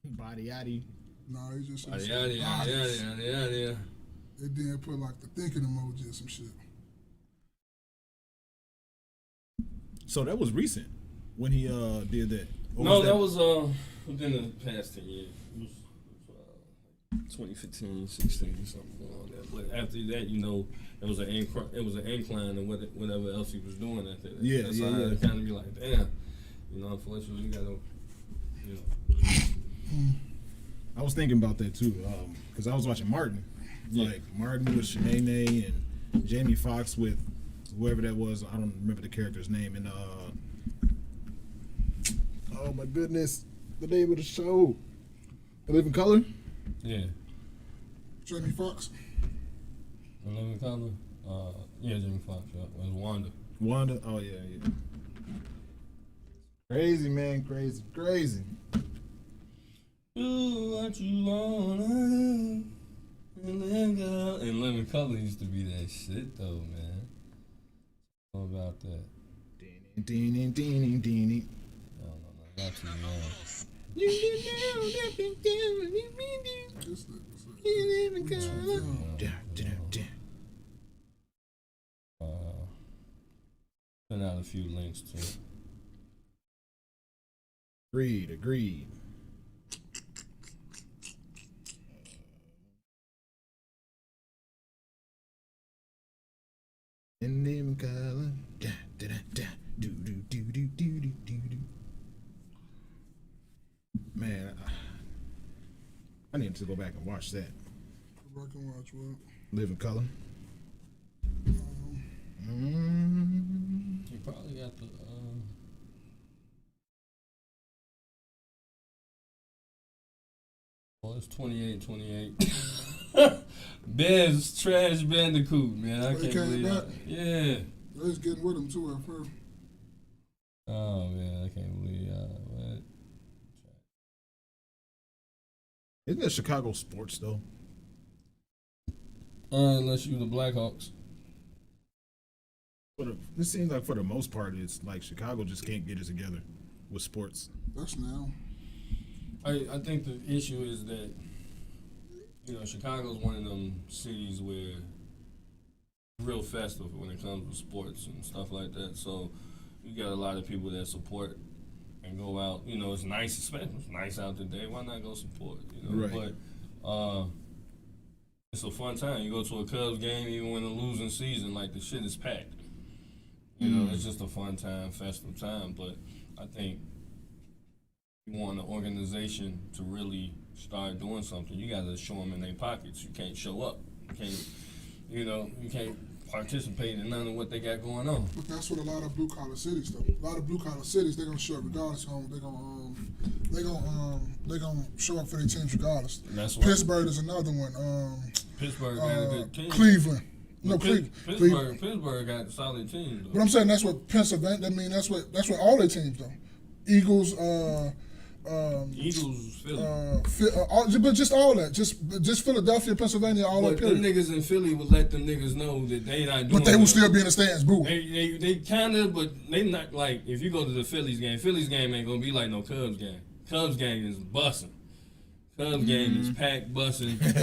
Body yaddy. No, he just said Yeah. It didn't put like the thinking emoji or some shit. So that was recent when he did that. Or No, that was within the past 10 years. It was 2015, 16, something like that. But after that, you know, it was an incline and whatever else he was doing after that. Yeah, That's yeah, how yeah. it kind of be like, damn, you know, unfortunately, you gotta, you know. I was thinking about that too, because I was watching Martin. Yeah. Like Martin with Shanae and Jamie Foxx with whoever that was. I don't remember the character's name. And oh my goodness, the name of the show, The Living Color. Yeah. Jamie Foxx. The Living Color? Yeah, Jimmy Fox. Yeah. It was Wanda. Wanda. Oh yeah. Crazy man, crazy. Do what you wanna. And Living Color used to be that shit though, man. What about that? Deeny. I don't know, not too young. This Send out a few links to it. Agreed. In living color. Do. Man, I need to go back and watch that. I can watch what? Living Color. You probably got the. Well, it's 28. Bez Trash Bandicoot, man. I He can't came believe back? that. Yeah. They was getting with him too at first. Oh, man. I can't believe what? Isn't it Chicago sports though? Unless you the Blackhawks. It seems like for the most part, it's like Chicago just can't get it together with sports. That's now. I think the issue is that, you know, Chicago's one of them cities where real festive when it comes to sports and stuff like that. So you got a lot of people that support and go out. You know, it's nice, especially it's nice out today. Why not go support? You know, Right. But it's a fun time. You go to a Cubs game, even when the losing season, like the shit is packed. You know, it's just a fun time, festive time. But I think you want an organization to really start doing something. You got to show them in their pockets. You can't show up. You can't participate in none of what they got going on. But that's what a lot of blue collar cities do. A lot of blue collar cities, they're gonna show up regardless. They're gonna show up for their teams regardless. That's why Pittsburgh is another one. Pittsburgh got a good team. Cleveland. No, Pittsburgh got a solid team. Though. But I'm saying that's what Pennsylvania. I mean, that's what all their teams do. Eagles. Eagles, Philly. But just all that, just Philadelphia, Pennsylvania, all But that. them Period. niggas in Philly would let them niggas know that they not doing. But they will that. still be in the stands, boo. They kind of, but they not like. If you go to the Phillies game ain't gonna be like no Cubs game. Cubs game is busting. Cubs game is packed, busting. But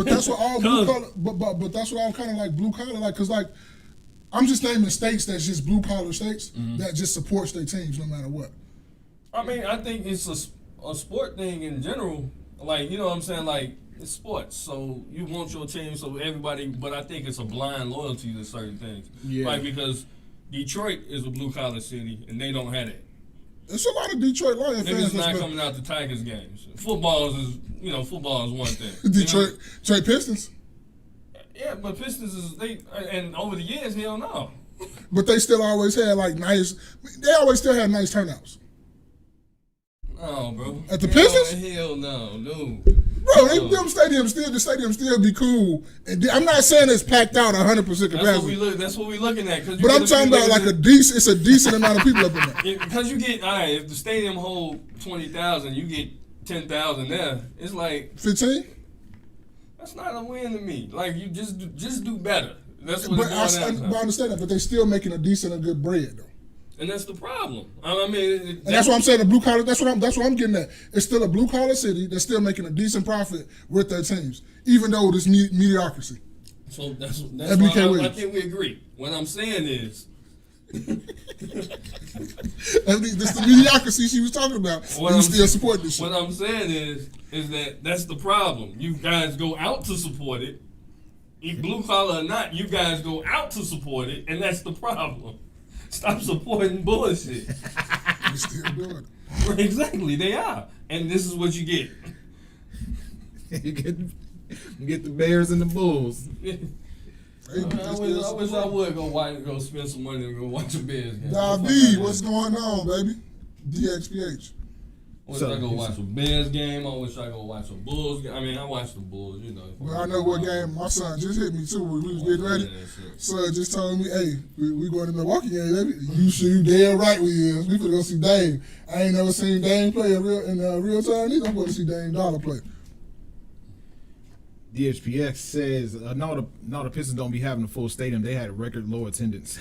that's what all blue collar. But that's what all kind of like blue collar, like, cause like I'm just naming states that's just blue collar states that just supports their teams no matter what. I mean, I think it's a sport thing in general. Like, you know what I'm saying? Like, it's sports. So you want your team, so everybody, but I think it's a blind loyalty to certain things. Yeah. Like, because Detroit is a blue collar city and they don't have it. There's a lot of Detroit Lions fans. Niggas not coming out to Tigers games. Football is one thing. Detroit Pistons. Yeah, but Pistons and over the years, hell no. But they still always had like nice. They always still had nice turnouts. No, bro. At the Pistons? Hell no, no. Bro, the stadium still be cool. And I'm not saying it's packed out 100% capacity. That's what we looking at. But I'm talking about like it's a decent amount of people up in there. Because you get, all right, if the stadium hold 20,000, you get 10,000 there. It's like 15. That's not a win to me. Like, you just do better. That's what But I understand that. But they still making a decent and good bread though. And that's the problem. I mean, and that's what I'm saying. The blue collar. That's what I'm getting at. It's still a blue collar city that's still making a decent profit with their teams, even though this mediocrity. So that's why I think we agree. What I'm saying is, this the mediocrity she was talking about. You still support this shit. What I'm saying is that's the problem. You guys go out to support it. Blue collar or not, you guys go out to support it, and that's the problem. Stop supporting bullshit. You're still doing it. Exactly, they are. And this is what you get. You get the Bears and the Bulls. I wish I would go spend some money and go watch a Bears game. David, what's going on, baby? DXPH. I wish I go watch a Bears game. I wish I go watch a Bulls game. I mean, I watch the Bulls, you know. Well, I know what game my son just hit me too when we was getting ready. Son just told me, hey, we going to Milwaukee game, baby. You sure you damn right we is. We finna go see Dame. I ain't never seen Dame play in real time either. I'm going to see Dame Dollar play. DHPX says, no, the Pistons don't be having a full stadium. They had a record low attendance.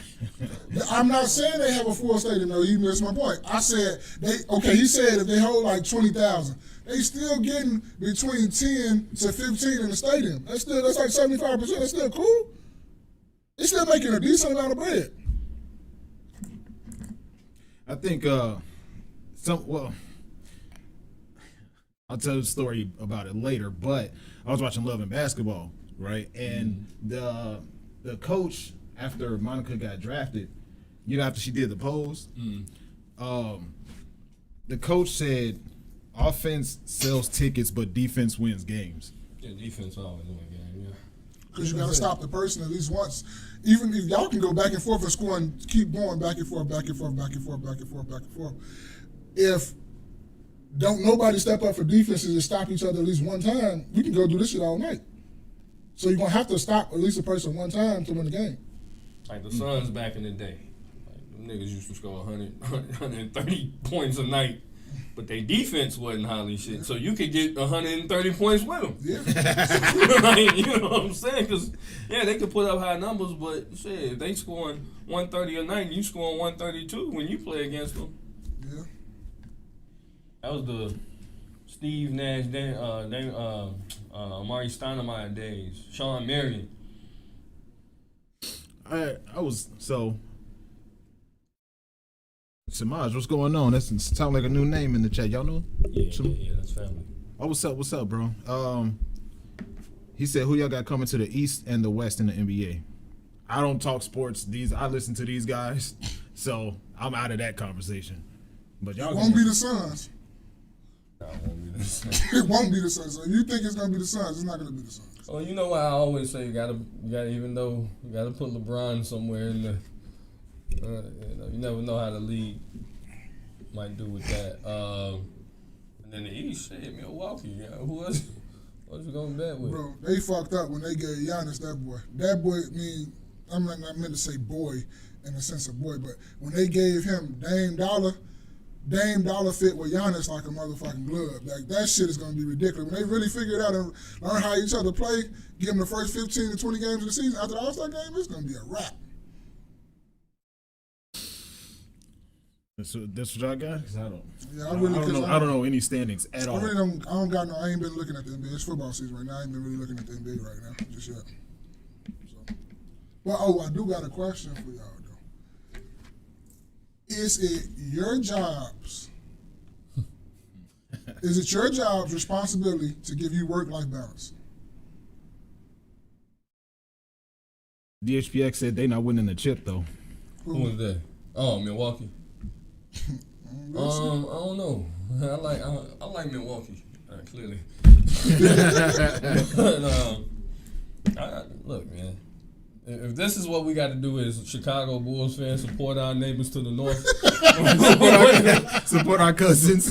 I'm not saying they have a full stadium, though. You missed my point. I said, he said if they hold like 20,000, they still getting between 10 to 15 in the stadium. That's like 75%. That's still cool. They're still making a decent amount of bread. I think, I'll tell the story about it later, but I was watching Love and Basketball, right? And the coach, after Monica got drafted, after she did the pose, the coach said, offense sells tickets, but defense wins games. Yeah, defense always wins games, yeah. Because you got to stop the person at least once. Even if y'all can go back and forth and score and keep going back and forth, back and forth, back and forth, back and forth, back and forth. If don't nobody step up for defenses and stop each other at least one time, we can go do this shit all night. So you're going to have to stop at least a person one time to win the game. Like the Suns back in the day. Like, them niggas used to score 130 points a night, but their defense wasn't highly shit. So you could get 130 points with them. Yeah. Like, you know what I'm saying? Because, yeah, they could put up high numbers, but shit, if they scoring 130 a night, you scoring 132 when you play against them. Yeah. That was the Steve Nash, Amari Stoudemire days. Sean Marion. Samaj, what's going on? That sound like a new name in the chat. Y'all know? Yeah, that's family. Oh, what's up, bro? He said, who y'all got coming to the East and the West in the NBA? I don't talk sports. I listen to these guys, so I'm out of that conversation. But y'all won't be the Suns. No, it won't be the Suns. It won't be the Suns. So if you think it's gonna be the Suns, it's not gonna be the Suns. Well, you know why I always say you gotta even though you gotta put LeBron somewhere in the you never know how the league might do with that. And then the East, shit, Milwaukee. Yeah, who else? What you gonna bet with? Bro, they fucked up when they gave Giannis that boy. That boy, I'm not meant to say boy in the sense of boy, but when they gave him Dame Dollar fit with Giannis like a motherfucking glove. Like, that shit is going to be ridiculous. When they really figure it out and learn how each other play, give them the first 15 to 20 games of the season after the All-Star game, it's going to be a wrap. That's what y'all got? Cause I don't know any standings at all. I ain't been looking at the NBA. It's football season right now. I ain't been really looking at the NBA right now just yet. So, well, I do got a question for y'all. Is it your job's responsibility to give you work-life balance? DHPX said they not winning the chip though. Who was that? Oh, Milwaukee. I don't know. I like Milwaukee. Clearly. But, look, man. If this is what we got to do as Chicago Bulls fans, support our neighbors to the north. Support our cousins.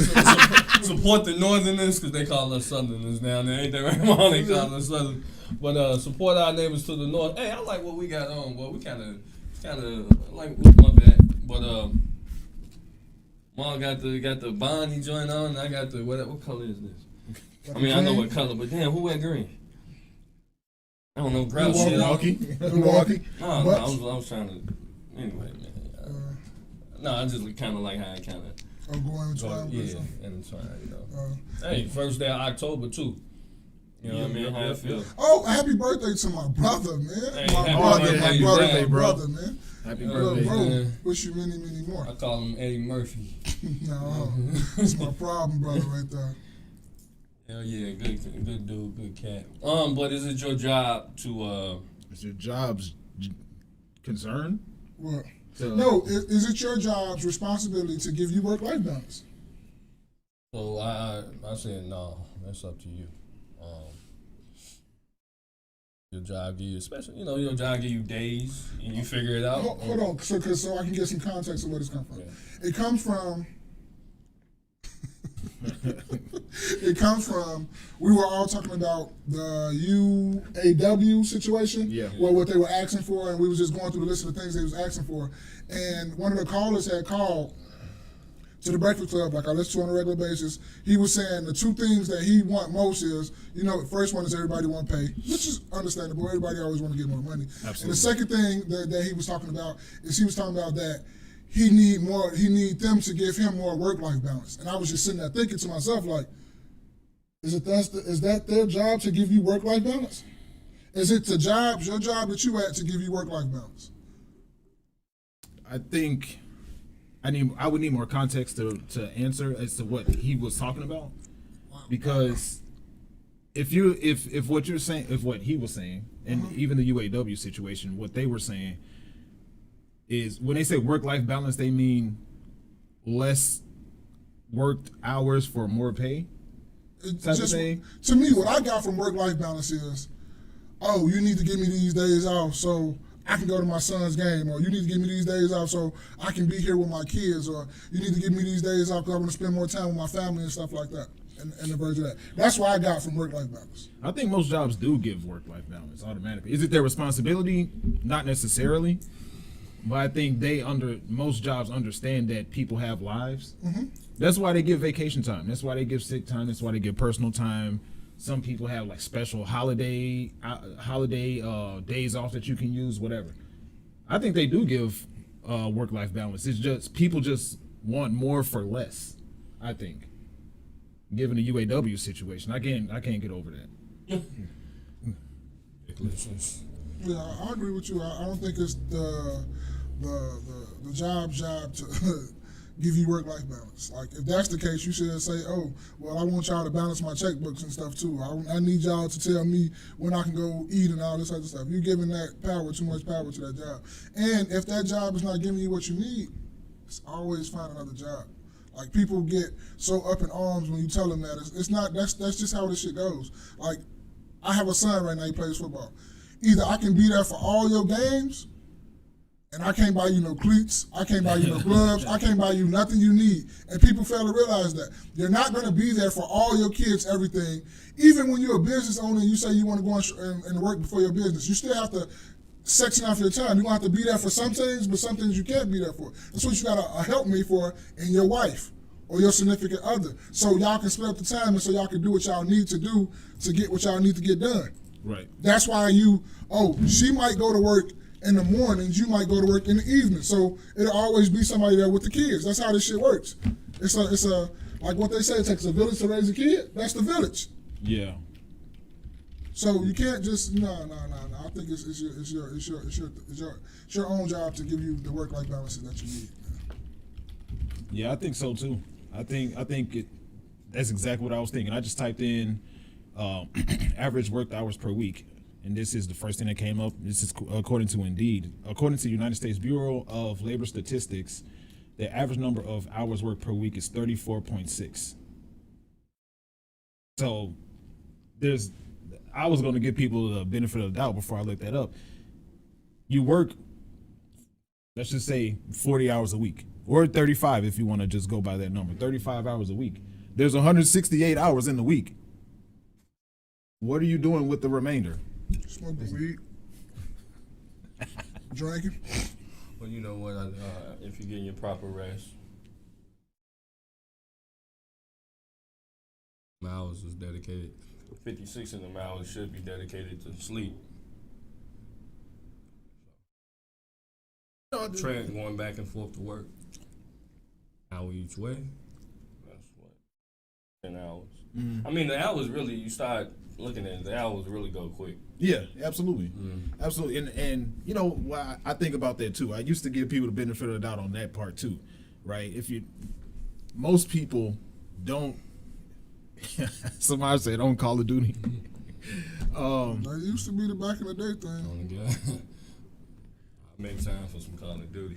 Support the northerners, because they call us southerners now. Ain't that right, Mom? They call us southerners. But support our neighbors to the north. Hey, I like what we got on. Well, we kind of like my bad. But Mom got the Bonnie joint on, and I got the what color is this? I mean, I know what color, but damn, who wear green? I don't know, grab shit. Milwaukee. No, I was trying to. Anyway, man. No, I just kind of like how it kind of. Oh, going in time. Yeah, intertwine, you know. Hey, first day of October, too. You know what I mean? How it feel? Oh, happy birthday to my brother, man. Hey, my brother, man. Happy birthday, bro. man. Wish you many, many more. I call him Eddie Murphy. No, it's my problem, brother, right there. Hell yeah, good dude, good cat. But is it your job to Is your job's concern? What? So, No, is it your job's responsibility to give you work-life balance? So I said no. That's up to you. Your job give you, especially your job give you days and you figure it out. Hold on, so I can get some context of where this comes from. Yeah. It comes from. It comes from. We were all talking about the UAW situation, where what they were asking for, and we was just going through the list of the things they was asking for, and one of the callers had called to the Breakfast Club, like I listen to on a regular basis. He was saying the two things that he want most is, the first one is everybody want pay, which is understandable. Everybody always want to get more money. Absolutely. And the second thing that he was talking about is he was talking about that he need them to give him more work-life balance. And I was just sitting there thinking to myself, like, is that their job to give you work-life balance? Is it your job that you had to give you work-life balance? I think I would need more context to answer as to what he was talking about, because if what you're saying, if what he was saying, and even the UAW situation, what they were saying is when they say work-life balance, they mean less worked hours for more pay. To me, what I got from work-life balance is, oh, you need to give me these days off so I can go to my son's game, or you need to give me these days off so I can be here with my kids, or you need to give me these days off because I want to spend more time with my family and stuff like that, and the version of that. That's what I got from work-life balance. I think most jobs do give work-life balance automatically. Is it their responsibility? Not necessarily, but I think most jobs understand that people have lives. Mm-hmm. That's why they give vacation time. That's why they give sick time. That's why they give personal time. Some people have like special holiday days off that you can use, whatever. I think they do give work-life balance. It's just people just want more for less. I think, given the UAW situation, I can't get over that. Yeah, I agree with you. I don't think it's the job to give you work-life balance. Like, if that's the case, you should say, oh, well, I want y'all to balance my checkbooks and stuff too. I need y'all to tell me when I can go eat and all this other stuff. You're giving that too much power to that job. And if that job is not giving you what you need, it's always find another job. Like, people get so up in arms when you tell them that. It's not, that's just how this shit goes. Like, I have a son right now, he plays football. Either I can be there for all your games, and I can't buy you no cleats, I can't buy you no gloves, I can't buy you nothing you need. And people fail to realize that. You're not going to be there for all your kids, everything. Even when you're a business owner and you say you want to go and work before your business, you still have to section off your time. You're going to have to be there for some things, but some things you can't be there for. That's what you got a help me for, and your wife or your significant other. So y'all can split up the time and so y'all can do what y'all need to do to get what y'all need to get done. Right. That's why she might go to work in the mornings, you might go to work in the evening. So it'll always be somebody there with the kids. That's how this shit works. It's a like what they say, it takes a village to raise a kid. That's the village. Yeah. So you can't just no. I think it's your own job to give you the work-life balance that you need. Yeah, I think so too. I think that's exactly what I was thinking. I just typed in average worked hours per week, and this is the first thing that came up. This is according to Indeed. According to the United States Bureau of Labor Statistics, the average number of hours worked per week is 34.6. So I was going to give people the benefit of the doubt before I looked that up. You work, let's just say 40 hours a week, or 35 if you want to just go by that number, 35 hours a week. There's 168 hours in the week. What are you doing with the remainder? Smoking weed. Drinking. Well, you know what? If you're getting your proper rest, hours is dedicated. 56 of them hours should be dedicated to sleep. Trent going back and forth to work. Hour each way. That's what 10 hours. Mm. I mean, the hours really. You start looking at it, the hours really go quick. Yeah, absolutely, absolutely. And you know, why I think about that too. I used to give people the benefit of the doubt on that part too, right? Most people don't. Somebody said on Call of Duty. That used to be the back in the day thing. Oh my God. I make time for some Call of Duty.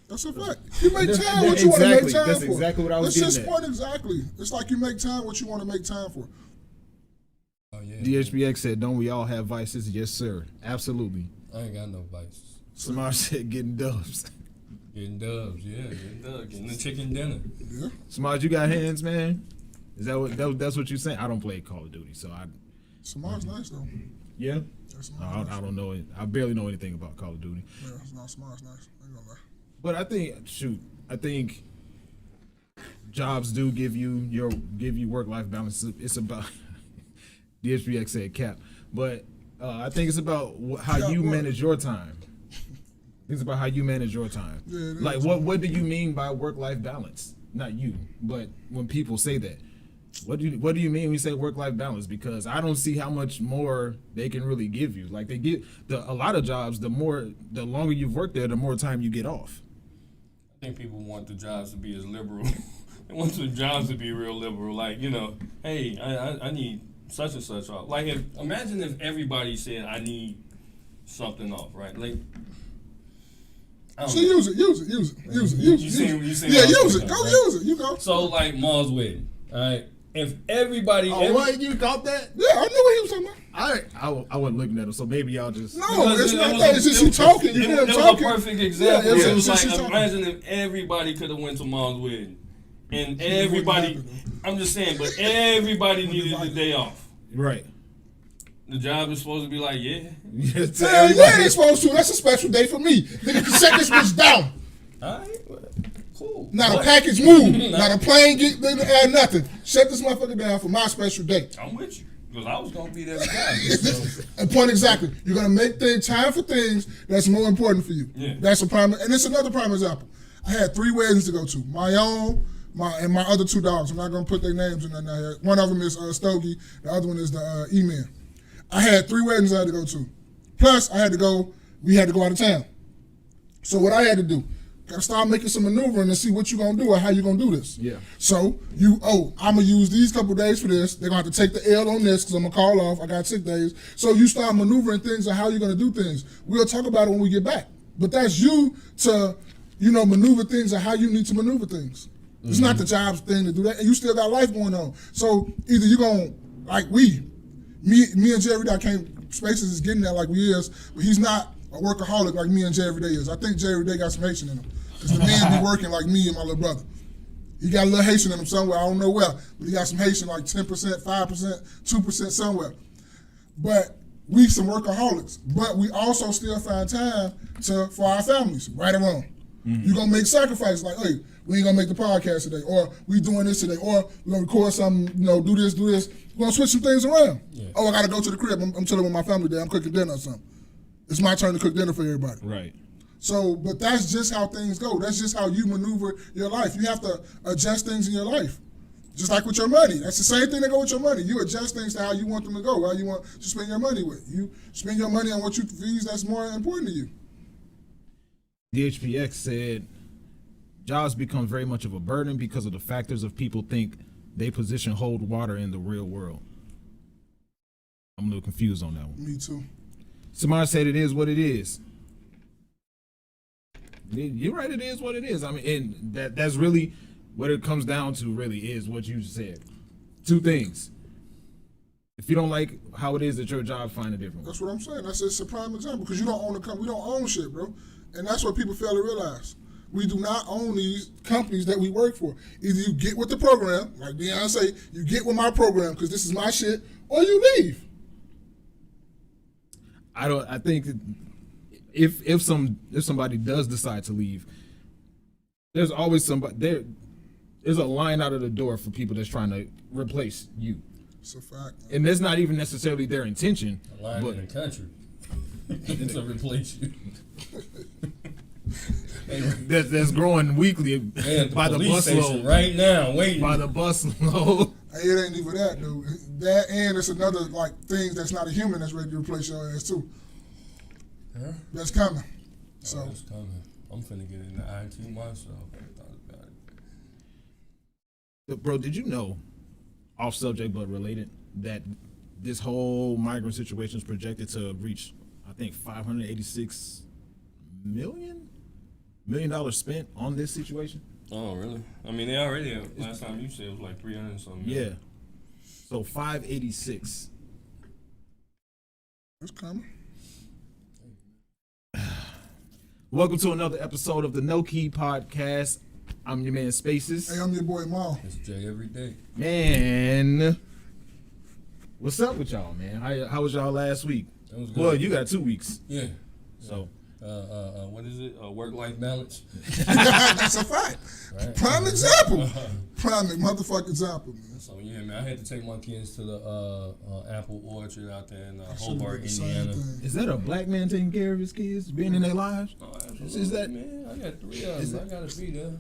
That's a fact. You make time what you want to make time That's for. exactly what I was That's getting his at. point exactly. It's like you make time what you want to make time for. Oh yeah. DHBX said, "Don't we all have vices?" Yes, sir. Absolutely. I ain't got no vices. Samar said, "Getting dubs." Getting dubs, yeah. Getting the chicken dinner. Yeah. Samar, you got hands, man? Is that's what you saying? I don't play Call of Duty, so I. Samar's nice though. Yeah. That's I nice. don't know it. I barely know anything about Call of Duty. Yeah, Samar's nice. I ain't gonna lie. But I think jobs do give you work-life balance. It's about DHBX said cap, but I think it's about how Cap you what? manage your time. It's about how you manage your time. Yeah, it Like is. what do you mean by work-life balance? Not you, but when people say that, what do you mean when you say work-life balance? Because I don't see how much more they can really give you. Like they give a lot of jobs, the longer you've worked there, the more time you get off. I think people want the jobs to be as liberal. They want the jobs to be real liberal. Like, you know, hey, I need such and such off. Like, imagine if everybody said, I need something off, right? Like, I don't So know. use it. You seen Yeah, what I'm use saying, it. Go right? use it. You go. So, like, Ma's wedding, all right? If everybody... You caught that? Yeah, I knew what he was talking about. I wasn't looking at him, so maybe y'all just. No, Because it's it not was that. a- It's just it you was- talking. You It, hear it him was talking. a perfect example. Yeah, It was just like, you talking. imagine if everybody could have went to Mom's wedding. And everybody, happen, I'm just saying, but everybody needed the day off. Right. The job is supposed to be like, yeah. Yes, Hell yeah, they supposed to. That's a special day for me. Nigga can set this bitch down. All right, well, cool. Not But a package move. Not a plane get add nothing. Shut this motherfucker down for my special day. I'm with you. Because I was going to be there regardless. So. And point exactly. You're gonna make time for things that's more important for you. Yeah. That's a prime, and it's another prime example. I had 3 weddings to go to. My own, and my other 2 dogs. I'm not gonna put their names in there. One of them is Stogie. The other one is the E-Man. I had 3 weddings I had to go to. Plus, we had to go out of town. So what I had to do, gotta start making some maneuvering and see what you gonna do or how you gonna do this. Yeah. So I'm gonna use these couple days for this. They're gonna have to take the L on this because I'm gonna call off. I got 6 days. So you start maneuvering things and how you're gonna do things. We'll talk about it when we get back. But that's you to, maneuver things and how you need to maneuver things. It's not the job's thing to do that. And you still got life going on. So either you're gonna, like me and Jerry Day came, Spaces is getting there like we is, but he's not a workaholic like me and Jerry Day is. I think Jerry Day got some Haitian in him. Because the man be working like me and my little brother. He got a little Haitian in him somewhere, I don't know where, but he got some Haitian like 10%, 5%, 2% somewhere. But we some workaholics, but we also still find time for our families, right or wrong. Mm-hmm. You're gonna make sacrifices like, hey, we ain't gonna make the podcast today, or we doing this today, or we're gonna record something, do this. We're gonna switch some things around. Yeah. Oh, I gotta go to the crib, I'm chilling with my family today, I'm cooking dinner or something. It's my turn to cook dinner for everybody. Right. So, but that's just how things go. That's just how you maneuver your life. You have to adjust things in your life. Just like with your money. That's the same thing that go with your money. You adjust things to how you want them to go, how you want to spend your money with. You spend your money on what you fees that's more important to you. DHPX said, jobs become very much of a burden because of the factors of people think they position hold water in the real world. I'm a little confused on that one. Me too. Samar said it is what it is. You're right, it is what it is. I mean, and that's really what it comes down to, really, is what you said. 2 things. If you don't like how it is at your job, find a different one. That's what I'm saying. That's a prime example because you don't own the company. We don't own shit, bro. And that's what people fail to realize. We do not own these companies that we work for. Either you get with the program, like Deion say, you get with my program because this is my shit, or you leave. I think if somebody does decide to leave, there's always somebody there's a line out of the door for people that's trying to replace you. It's a fact. Man. And that's not even necessarily their intention. A line but in the country to replace you. that's growing weekly At by the police station busload. right now, waiting. By the busload. Hey, it ain't even that, dude. That and it's another like thing that's not a human that's ready to replace your ass too. Huh? That's coming. So It's coming. I'm finna get into IT myself. I thought about it. Bro, did you know, off subject but related, that this whole migrant situation is projected to reach, I think, $586 million spent on this situation? Oh, really? I mean, they already, last time you said it was like 300 and something. Yeah. So 586. it's coming. Welcome to another episode of the KNoWKi podcast. I'm your man Spaces. Hey, I'm your boy Maul. It's Jay every day. Man, what's up with y'all, man? How was y'all last week? It was good. Well, you got 2 weeks. Yeah. So What is it? Work-life balance? That's a fact. Right. Prime example. Prime motherfucking example, man. So, yeah, man, I had to take my kids to the apple orchard out there in Should've Hobart, did the same Indiana. thing. is that a black man taking care of his kids, being in their lives? Oh, absolutely, Is that- man? I got 3 of them. I gotta be there.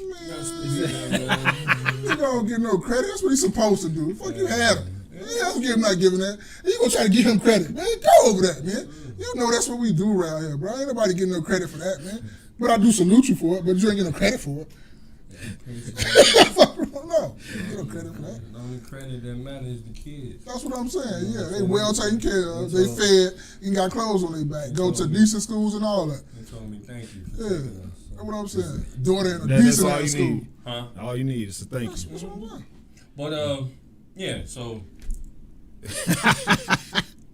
Man, you don't get no credit. That's what he's supposed to do. Fuck you had him. Yeah, I'm not giving that. You gonna try to give him credit, man? Go over that, man. You know that's what we do around here, bro. Ain't nobody getting no credit for that, man. But I do salute you for it, but you ain't getting no credit for it. Fuck, no, you ain't get no credit for that. The only credit that matters is the kids. That's what I'm saying. Yeah, they well taken care of. They fed, and got clothes on their back. Go to decent schools and all that. They told me thank you for Yeah, taking us. that's what I'm saying. Daughter in a That's decent all you ass school. need. Huh? All you need is to thank That's you. what I'm saying. But yeah. So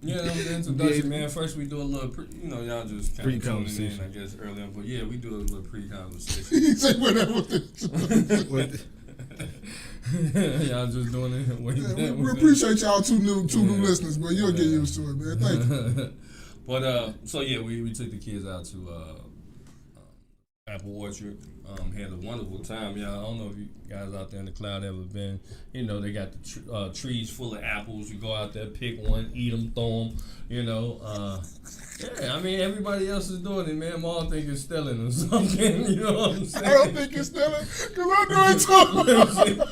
yeah, that was the introduction, man. First we do a little, y'all just kind of tuning in, Pre-conversation. I guess earlier. But yeah, we do a little pre-conversation. He said whatever. Y'all just doing it. Yeah, we appreciate y'all two new listeners, but you'll get used to it, man. Thank you. But so yeah, we took the kids out to Apple Orchard. Had a wonderful time, y'all. I don't know if you guys out there in the cloud ever been. They got the trees full of apples. You go out there, pick one, eat them, throw them. Yeah, I mean everybody else is doing it, man. Mom think it's stealing or something. You know what I'm saying? I don't think it's stealing, because I know it's all.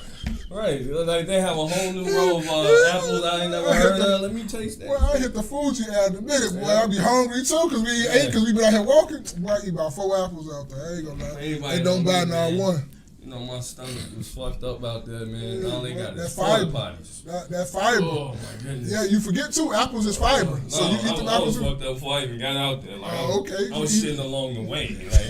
Right, like they have a whole new row of apples I ain't never heard of. Let me taste that. Well, I hit the Fuji ad in a minute, boy. I be hungry too, because we ate, because we been out here walking. Boy, I eat about 4 apples out there. I ain't gonna lie. Everybody They don't buy know, not man. one. My stomach was fucked up out there, man. All they got That is fiber. potties. That fiber. Oh my goodness. Yeah, you forget too, apples is fiber. So No, you eat them I was apples. fucked up before I even got out there. Like, Oh, okay. I was You eat- shitting along the way. Like,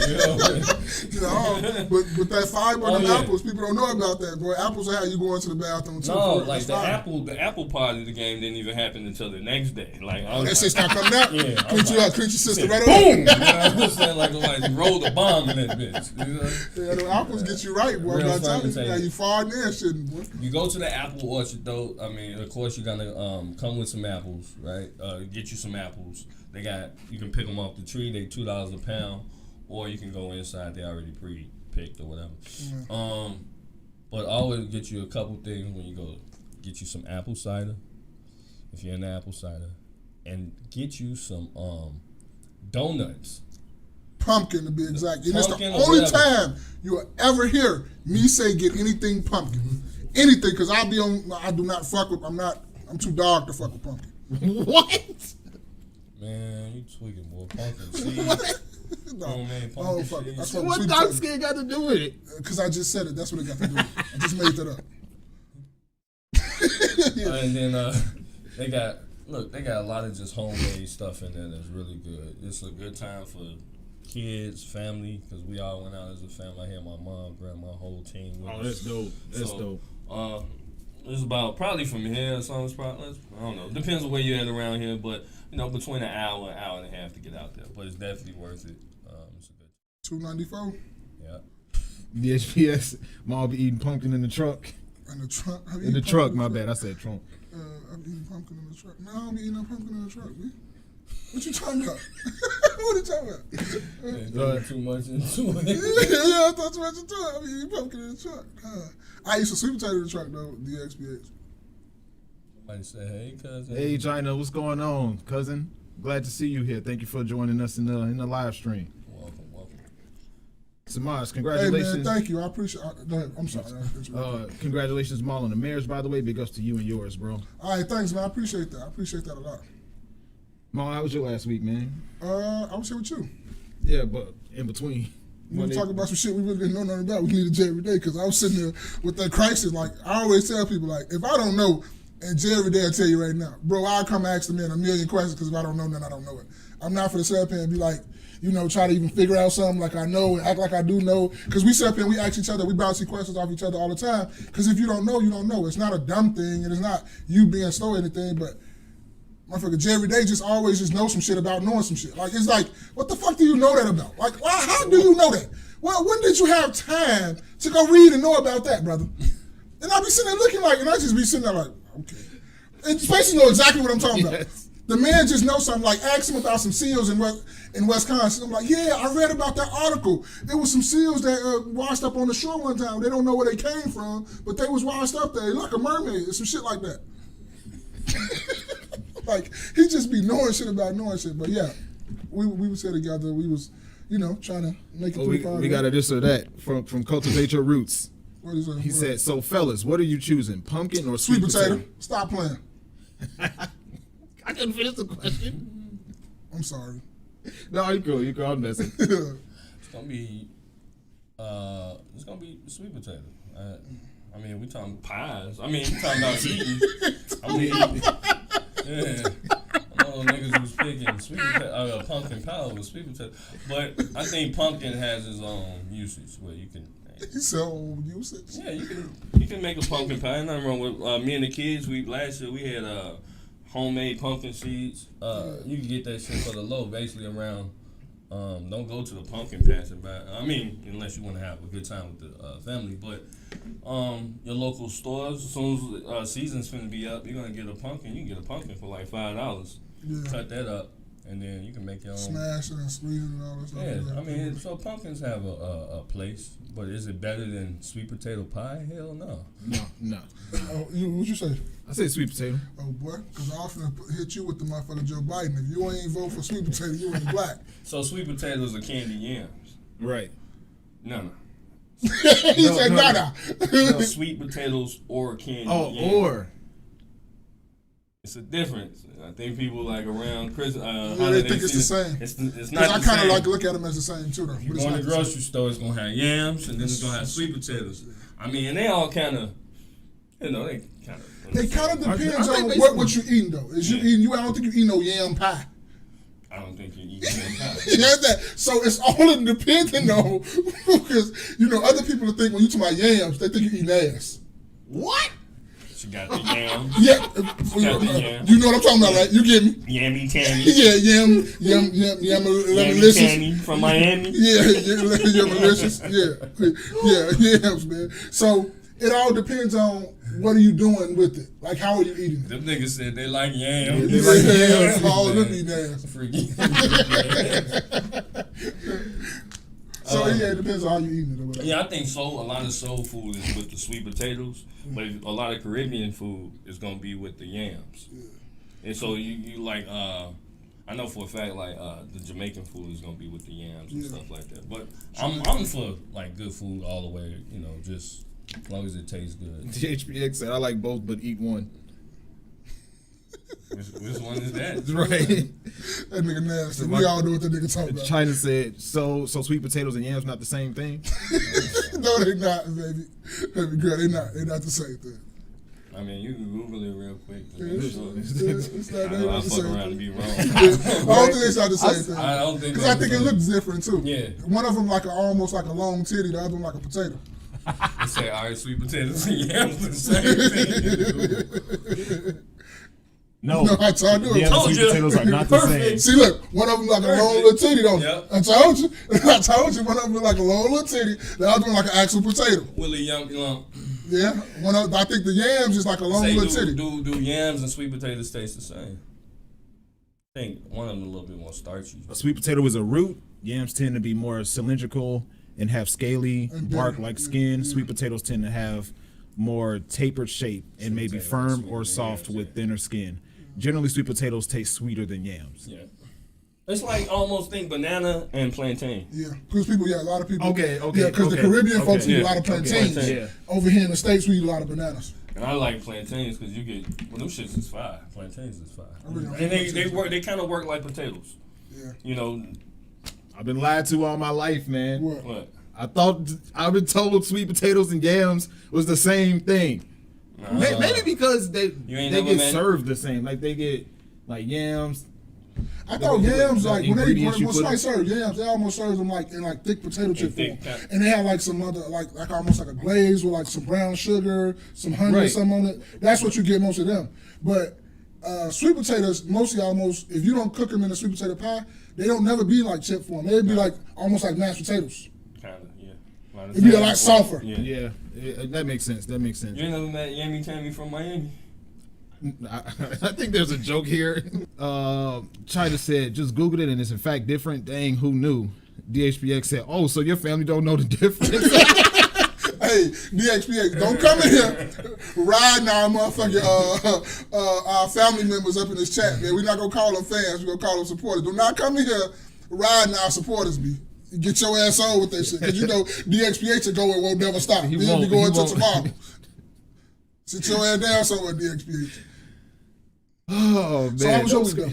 But that fiber Oh, and yeah. apples, people don't know about that, boy. Apples are how you go into the bathroom too. No, for it. like It's the fiber. apple part of the game didn't even happen until the next day. Like, I was That like, shit start coming out. Yeah, Clinch you like- out, clinch your sister said, right boom! over. You know what I'm saying? Like rolled a bomb in that bitch. Yeah, the apples get you right, boy. Real By the time fermentation. you farting there, shit, boy. You go to the apple orchard though. I mean, of course, you're gonna come with some apples, right? Get you some apples. You can pick them off the tree. They $2 a pound, or you can go inside. They already pre-picked or whatever. But always get you a couple things when you go. Get you some apple cider, if you're into apple cider, and get you some donuts. Pumpkin to be exact. And it's the Pumpkin or only whatever. time you will ever hear me say get anything pumpkin. Anything, because I do not fuck with, I'm too dark to fuck with pumpkin. What? Man, you tweaking, boy. Pumpkin seeds. No, Oh, man, I pumpkin don't fuck. seeds. I fuck with What sweet dark potato. skin got to do with it? Because I just said it. That's what it got to do with it. I just made that up. And then they got a lot of just homemade stuff in there that's really good. It's a good time for kids, family, because we all went out as a family. I had my mom, grandma, whole team with Oh, us. that's dope. That's dope. It's about probably from here. So it's probably, I don't know. Depends on where you're at around here, but between an hour and a half to get out there. But it's definitely worth it. It's a good. $2.94 Yeah. The HPS, Mom be eating pumpkin in the truck. in the trunk. In the truck, my bad. I said trunk. I'm eating pumpkin in the truck. No, I don't be eating no pumpkin in the truck, man. What you talking about? What you talking about? Too much into it. Yeah, I thought you mentioned too. I be eating pumpkin in the truck. I used to sweet potato in the truck though. The XPH. Somebody say, "Hey, cousin." Hey, China, what's going on, cousin? Glad to see you here. Thank you for joining us in the live stream. Welcome. Samaj, Hey congratulations. man, thank you. I appreciate. Go ahead. I'm sorry. Congratulations, Maul, on the marriage, by the way. Big ups to you and yours, bro. All right, thanks, man. I appreciate that. I appreciate that a lot. Maul, how was your last week, man? I was here with you. Yeah, but in between. We were talking about some shit we really didn't know nothing about. We needed Jay every day because I was sitting there with that crisis. Like, I always tell people, like, if I don't know, and Jay every day will tell you right now, bro, I'll come ask the man a million questions because if I don't know nothing, I don't know it. I'm not for the sit up here and be like, you know, try to even figure out something like I know and act like I do know. Because we sit up here and we ask each other, we bounce questions off each other all the time. Because if you don't know, you don't know. It's not a dumb thing and it's not you being slow or anything, but motherfucker, Jay every day just always just know some shit about knowing some shit. Like, it's like, what the fuck do you know that about? Like, how do you know that? Well, when did you have time to go read and know about that, brother? And I be sitting there looking like, and I just be sitting there like, okay. And Spacey know exactly what I'm talking about. The man just knows something. Like, ask him about some seals in Wisconsin. I'm like, yeah, I read about that article. There was some seals that washed up on the shore one time. They don't know where they came from, but they was washed up there like a mermaid or some shit like that. Like, he just be knowing shit about knowing shit. But yeah, we was here together. We was, you know, trying to make it we got a this or that from Cultivate Your Roots. What is that? He said, so fellas, what are you choosing, pumpkin or Sweet potato. Stop playing. I couldn't finish the question. I'm sorry. No, you cool. You cool. I'm messing. It's gonna be sweet potato. I mean, we talking pies. I mean, we talking about eating. I mean, yeah. All those niggas was picking sweet potato, pumpkin pie over sweet potato. But I think pumpkin has its own usage where you can. His own usage. Yeah, you can make a pumpkin pie. Nothing wrong with me and the kids. Last year we had homemade pumpkin seeds. You can get that shit for the low, basically around. Don't go to the pumpkin patch and buy. I mean, unless you want to have a good time with the family. But your local stores, as soon as season's finna be up, you're gonna get a pumpkin. You can get a pumpkin for like $5. Yeah. Cut that up, and then you can make your own. Smash it and squeeze it and all that stuff. Yeah, I mean, so pumpkins have a place, but is it better than sweet potato pie? Hell no. No. Oh, what'd you say? I say sweet potato. Oh boy, because I often hit you with the motherfucker Joe Biden. If you ain't vote for sweet potato, you ain't black. So sweet potatoes are candy yams. Right. No. He said nada. No, sweet potatoes or candy yams. Or. It's a difference. I think people like around Christmas. They think it's the same. It's not. I kind of like look at them as the same too, though. If you go in the grocery store, it's gonna have yams, and then it's gonna have sweet potatoes. I mean, and they all kind of, you know, they kind of. It kind of depends I on think what you eating though. Is you eating? I don't think you eat no yam pie. I don't think you eat yam pie. You heard that? So it's all depending on because you know other people think when you talk about yams, they think you eating ass. What? She got the yam. Yeah, yam. You know what I'm talking about, right? You get me? Yammy Tammy. Yeah, yam, Yammy delicious. Tammy from Miami. Yeah, malicious. Yeah, yams, man. So it all depends on what are you doing with it. Like, how are you eating it? Them niggas said they like yams. They like yams. All of them eat ass. Freaky. So yeah, it depends on how you eating it or whatever. Yeah, I think a lot of soul food is with the sweet potatoes, but a lot of Caribbean food is gonna be with the yams. Yeah. And so you like, I know for a fact like the Jamaican food is gonna be with the yams and stuff like that. But I'm for like good food all the way, you know, just as long as it tastes good. THPX said I like both, but eat one. Which one is that? Right. That nigga nasty. We all know what that nigga talking about. China said, so sweet potatoes and yams not the same thing? No, they not, baby. Baby girl, they not the same thing. I mean, you can Google it real quick. It's not I'll the fuck same around and thing. be wrong. I don't think it's not the same thing. I don't think because I think it looks different too. Yeah. One of them almost like a long titty, the other one like a potato. They say, all right, sweet potatoes and yams the same thing. No, I told you. Yeah, sweet potatoes are not the same. See, look, one of them like a long little titty, don't Yep. I told you. I told you, one of them look like a long little titty, the other one like an actual potato. Willie Yum Lump. Yeah, I think the yams is like a long little titty. Do yams and sweet potatoes taste the same? I think one of them a little bit more starchy. A sweet potato is a root. Yams tend to be more cylindrical and have scaly bark-like skin. Sweet potatoes tend to have more tapered shape and maybe firm or soft with thinner skin. Generally, sweet potatoes taste sweeter than yams. Yeah. It's like almost think banana and plantain. Yeah, because a lot of people. Okay. Yeah, because the Caribbean folks eat a lot of Okay. plantains. Plantain. Yeah. Over here in the States, we eat a lot of bananas. And I like plantains because you get them shits is fire. Plantains is fire. I really don't And like they work. They kind of work like potatoes. Yeah. You know I've been lied to all my life, man. What? what? I've been told sweet potatoes and yams was the same thing. Maybe because they ain't get never met- served the same. Like they get like yams. I thought The- yams, the like when ingredients you somebody put- serve yams, they almost serve them like in like thick potato chip form, thick, and they have like some other like almost like a glaze with like some brown sugar, some honey or Right. something on it. That's what you get most of them. But sweet potatoes, mostly almost if you don't cook them in a sweet potato pie, they don't never be like chip form. They'd be like almost like mashed potatoes. Kind of, yeah. It'd be a lot softer. Yeah. Yeah, that makes sense. That makes sense. You ain't never met Yami Tammy from Miami? I think there's a joke here. China said, just Googled it and it's in fact different. Dang, who knew? DHPX said, oh, so your family don't know the difference. Hey, DXPX, don't come in here riding our motherfucking our family members up in this chat, man. We're not gonna call them fans, we're gonna call them supporters. Do not come in here riding our supporters, B. Get your ass on with that shit. Cause you know DXPH will go and won't never stop. He He'll be won't, going he till won't. tomorrow. Sit your ass down somewhere, DXPH. Oh, man. So how was your That week, though?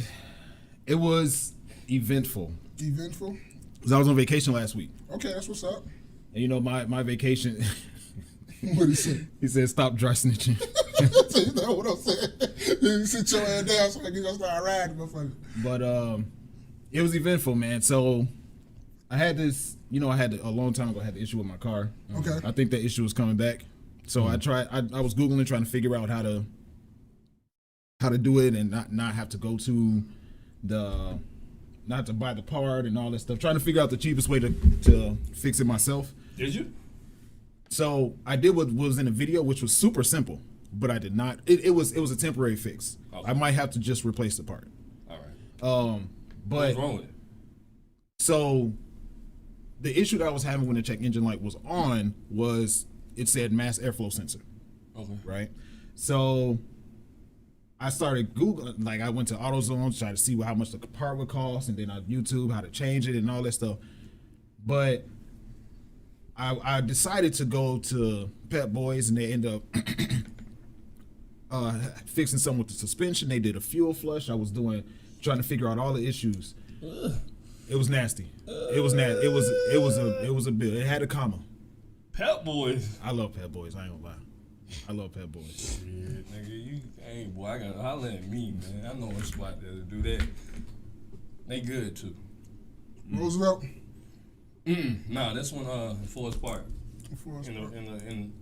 It was eventful. Eventful? 'Cause I was on vacation last week. Okay, that's what's up. And you know, my vacation, What he say? he said, stop dry snitching. You know what I'm saying? You sit your ass down so I can just start riding, motherfucker. But it was eventful, man. So I had this, I had a long time ago, I had the issue with my car. Okay. I think that issue was coming back. So I was Googling, trying to figure out how to do it and not have to go to not to buy the part and all that stuff. Trying to figure out the cheapest way to fix it myself. Did you? So I did what was in the video, which was super simple, but I did not. It was a temporary fix. Okay. I might have to just replace the part. All right. But What's wrong with it? so the issue that I was having when the check engine light was on was it said mass airflow sensor, Okay. right? So I started Googling, like I went to AutoZone to try to see how much the part would cost, and then on YouTube how to change it and all that stuff. But I decided to go to Pep Boys, and they end up fixing something with the suspension. They did a fuel flush. I was trying to figure out all the issues. It was nasty. It was nasty. It was a bill. It had a comma. Pep Boys. I love Pep Boys. I ain't gonna lie. I love Pep Boys. Yeah, nigga, hey boy, I gotta holler at me, man. I know a spot that'll do that. They good too. Roosevelt? Nah, this one Forest Park. Forest In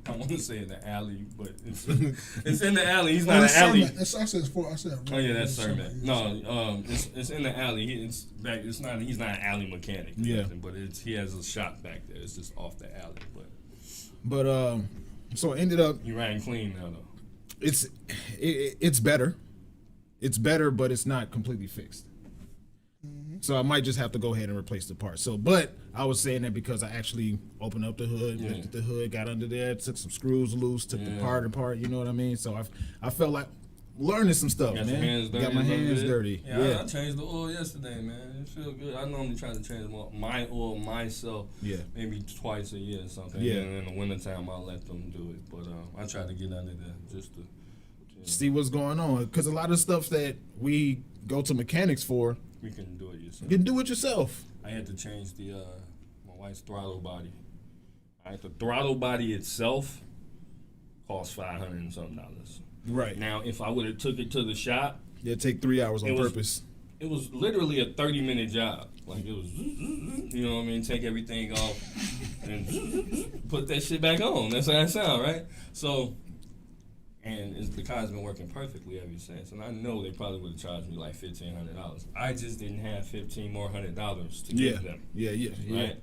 I want to say in the alley, but it's in the alley. He's not an alley. I said Oh yeah, that's Sermon. No, it's in the alley. It's back. It's not. He's not an alley mechanic. Or Yeah. nothing, but he has a shop back there. It's just off the alley. But So it ended up you ran clean now though. it's better. It's better, but it's not completely fixed. So I might just have to go ahead and replace the part. So, but I was saying that because I actually opened up the hood, lifted the hood, got under there, took some screws loose, took the part apart. You know what I mean? So I felt like learning some stuff, Got man. your hands dirty. Got my a little hands bit. dirty. Yeah, I changed the oil yesterday, man. It feel good. I normally try to change my oil myself. Yeah. Maybe twice a year or something. Yeah. And in the wintertime, I'll let them do it. But I try to get under there just to See what's going on, because a lot of stuff that we go to mechanics for, we can do it yourself. you can do it yourself. I had to change my wife's throttle body. The throttle body itself cost $500 and something. Right. Now, if I would have took it to the shop, Yeah, take 3 hours on It was- purpose. it was literally a 30-minute job. Like it was, you know what I mean? Take everything off and put that shit back on. That's how that sound, right? So, and the car's been working perfectly ever since. And I know they probably would have charged me like $1,500. I just didn't have $1,500 more to give them. Yeah. Right?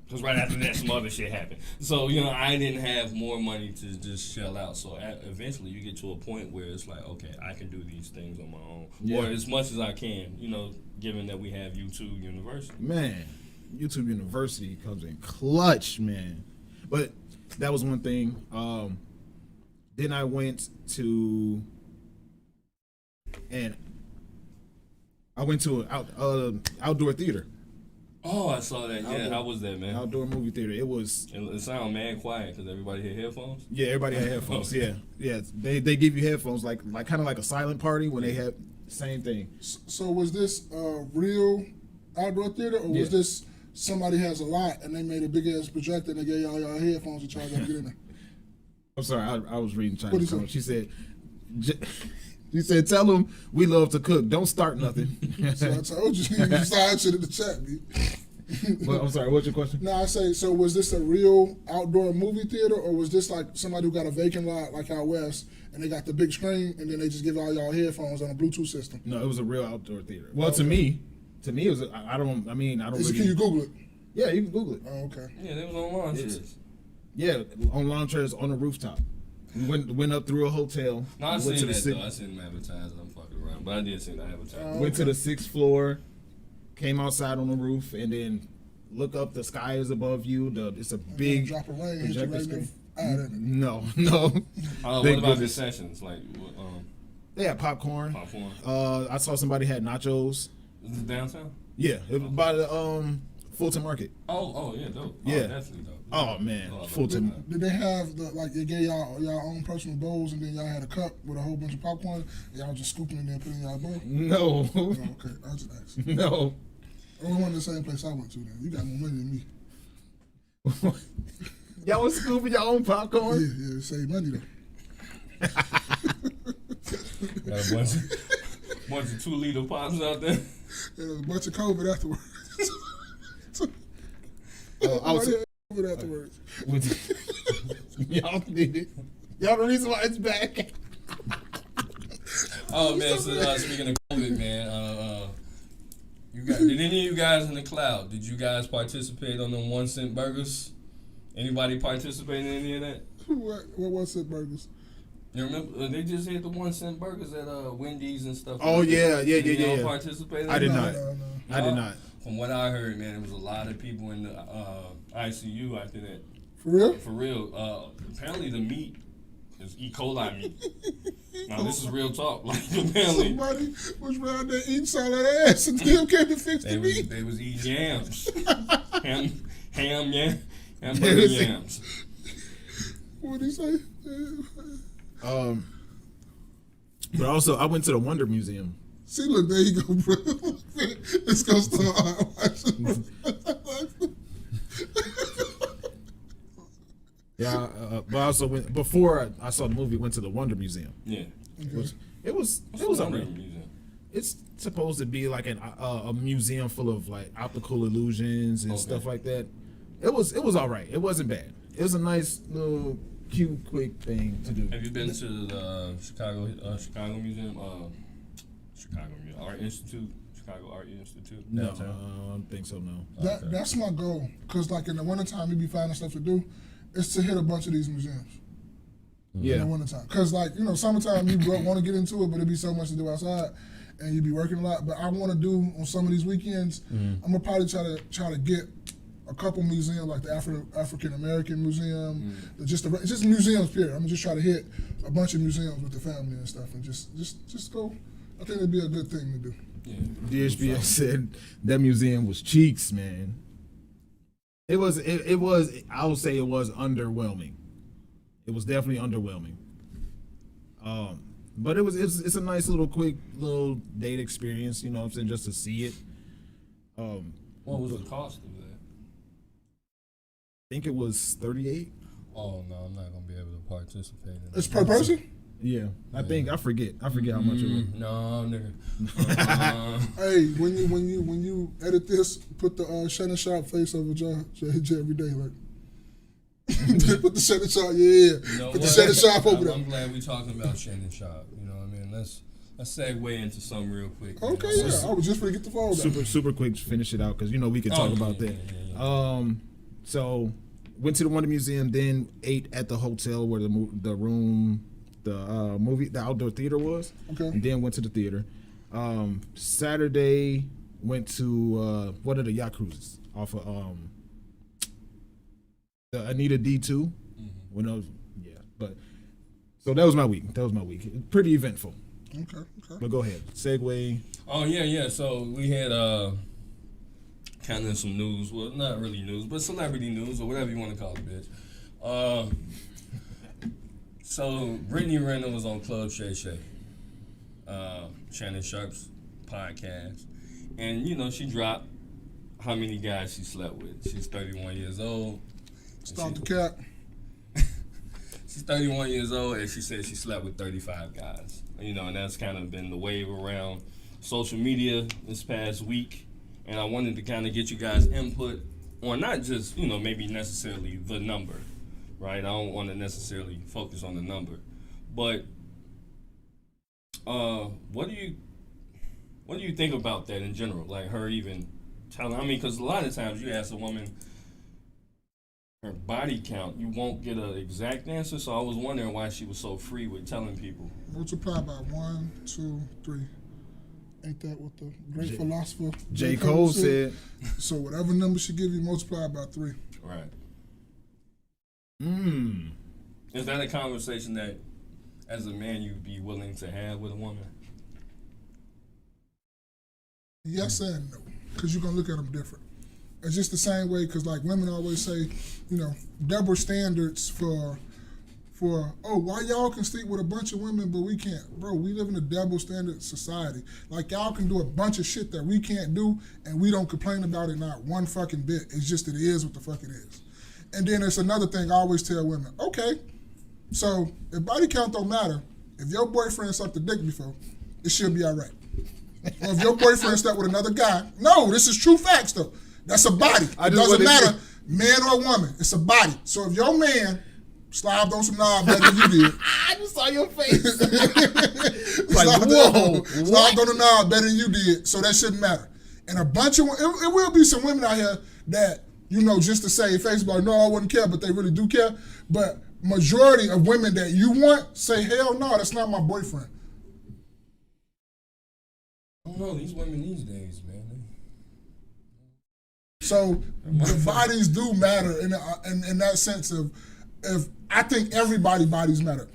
Because right after that, some other shit happened. So, I didn't have more money to just shell out. So, eventually, you get to a point where it's like, okay, I can do these things on my own. Yeah. Or as much as I can, given that we have YouTube University. Man, YouTube University comes in clutch, man. But that was one thing. Then I went to, and I went to an outdoor theater, Oh, I saw that. Yeah, how was that, man? outdoor movie theater. It was It sounded mad quiet because everybody had headphones. yeah, everybody had headphones. Yeah, yeah. They give you headphones like kind of like a silent party when they have same thing. So was this real outdoor theater, or was Yeah. this somebody has a lot and they made a big ass projector and they gave y'all headphones and y'all got to get in there? I'm sorry, I was reading What'd he China's say? comment. She said, tell them we love to cook. Don't start nothing. So I told you, you side shit in the chat, B. Well, I'm sorry, what's your question? No, I say, so was this a real outdoor movie theater, or was this like somebody who got a vacant lot like out west and they got the big screen and then they just give all y'all headphones on a Bluetooth system? No, it was a real outdoor theater. Well, to me, it was. I don't really. Can you Google it? Yeah, you can Google it. Oh, okay. Yeah, they was on lawn chairs. Yeah, on lawn chairs on the rooftop. We went up through a hotel. No, I went seen to that the though. I seen them advertising. I'm fucking around, but I did see the advertising. went to the 6th floor, came outside on the roof, and then look up. The sky is above you. It's a big Drop a rain, hit you projector right screen. there. Ah, No. What Thank about goodness. concessions? Like They had popcorn. popcorn? I saw somebody had nachos. Is this downtown? Yeah, it was by the Fulton Market. Oh yeah, dope. Yeah. Oh, definitely dope. Oh man, Oh, I love Fulton. that. Did they have they gave y'all own personal bowls and then y'all had a cup with a whole bunch of popcorn and y'all just scooping it and putting in y'all bowl? No, Oh, okay, I was just asking. no. We went to the same place I went to then. You got more money than me. Y'all was scooping your own popcorn? Yeah, save money though. Got a bunch of 2-liter pops out there. And there was a bunch of COVID afterwards. I was- COVID afterwards. Y'all need it. Y'all the reason why it's back. Oh man, so speaking of COVID, man, did any of you guys in the cloud? Did you guys participate on them 1-cent burgers? Anybody participate in any of that? What was it, burgers? You remember they just had the 1-cent burgers at Wendy's and stuff. Oh yeah. Did y'all participate in I did that? not. No. I did not. From what I heard, man, there was a lot of people in the ICU after that. For real? For real. Apparently the meat is E. coli meat. Now this is real talk. Like apparently Somebody was around there eating solid ass and still came to fix the meat. they was eating yams. Hamburger yams. What did he say? But also, I went to the Wonder Museum. See, look, there you go, bro. Let's go start watching. Yeah, but I also went before I saw the movie. Went to the Wonder Museum. Yeah. It was alright. It's supposed to be like a museum full of like optical illusions and stuff like that. It was all right. It wasn't bad. It was a nice little cute quick thing to do. Have you been to the Chicago Museum? Chicago Art Institute. Chicago Art Institute. No, I Downtown? don't think so. No. That's my goal. Because, like, in the wintertime, you be finding stuff to do. It's to hit a bunch of these museums. In Yeah. the wintertime. Because, like, summertime, you want to get into it, but it'd be so much to do outside. And you be working a lot. But I want to do, on some of these weekends, I'm going to probably try to get a couple museums, like the African American Museum, just museums, period. I'm going to just try to hit a bunch of museums with the family and stuff and just go. I think it'd be a good thing to do. Yeah. DHBS said that museum was cheeks, man. It was. I would say it was underwhelming. It was definitely underwhelming. But it's a nice little quick little date experience. You know what I'm saying, just to see it. What was the cost of that? I think it was $38. Oh no, I'm not gonna be able to participate in that. It's per person? Yeah, I forget how much it was. No, nigga. Hey, when you edit this, put the Shannon Sharp face over John every day, like. Put the Shannon Sharp, yeah. You know Put the what? Shannon Sharp over I'm there. glad we're talking about Shannon Sharp. You know what I mean? Let's segue into something real quick. man. Okay, yeah. I was just gonna get the phone down. Super quick, finish it out because we can talk about that. Yeah. So went to the Wonder Museum, then ate at the hotel where the outdoor theater was. Okay. And then went to the theater. Saturday went to what are the yacht cruises off of the Anita D2. When I was but so that was my week. Pretty eventful. Okay. But go ahead. Segue. Oh yeah. So we had kind of some news. Well, not really news, but celebrity news or whatever you want to call it, bitch. So Brittany Renner was on Club Shay Shay, Shannon Sharp's podcast, and you know she dropped how many guys she slept with. She's 31 years old. Stop the cap. She's 31 years old, and she said she slept with 35 guys. You know, and that's kind of been the wave around social media this past week. And I wanted to kind of get you guys' input on not just, you know, maybe necessarily the number, right? I don't want to necessarily focus on the number, but what do you think about that in general? Like her even telling, I mean, because a lot of times you ask a woman her body count, you won't get an exact answer. So I was wondering why she was so free with telling people. Multiply by 1, 2, 3. Ain't that what the great philosopher J. Cole said? So whatever number she give you, multiply by 3. Right. Is that a conversation that, as a man, you'd be willing to have with a woman? Yes and no, because you're gonna look at them different. It's just the same way, because like women always say, you know, double standards for why y'all can sleep with a bunch of women but we can't. Bro, we live in a double standard society. Like y'all can do a bunch of shit that we can't do and we don't complain about it not one fucking bit. It's just it is what the fuck it is. And then there's another thing I always tell women, okay, so if body count don't matter, if your boyfriend sucked a dick before, it should be all right. Or if your boyfriend slept with another guy, no, this is true facts though. That's a body. It doesn't matter, man or woman. It's a body. So if your man slobbed on some knob better than you did. I just saw your face. Like, whoa. Slobbed on the knob better than you did, so that shouldn't matter. And a bunch of, it will be some women out here that, you know, just to save face, like, no, I wouldn't care, but they really do care. But majority of women that you want say, hell no, that's not my boyfriend. I don't know, these women these days, man. So the bodies do matter in that sense of, if I think everybody bodies matter.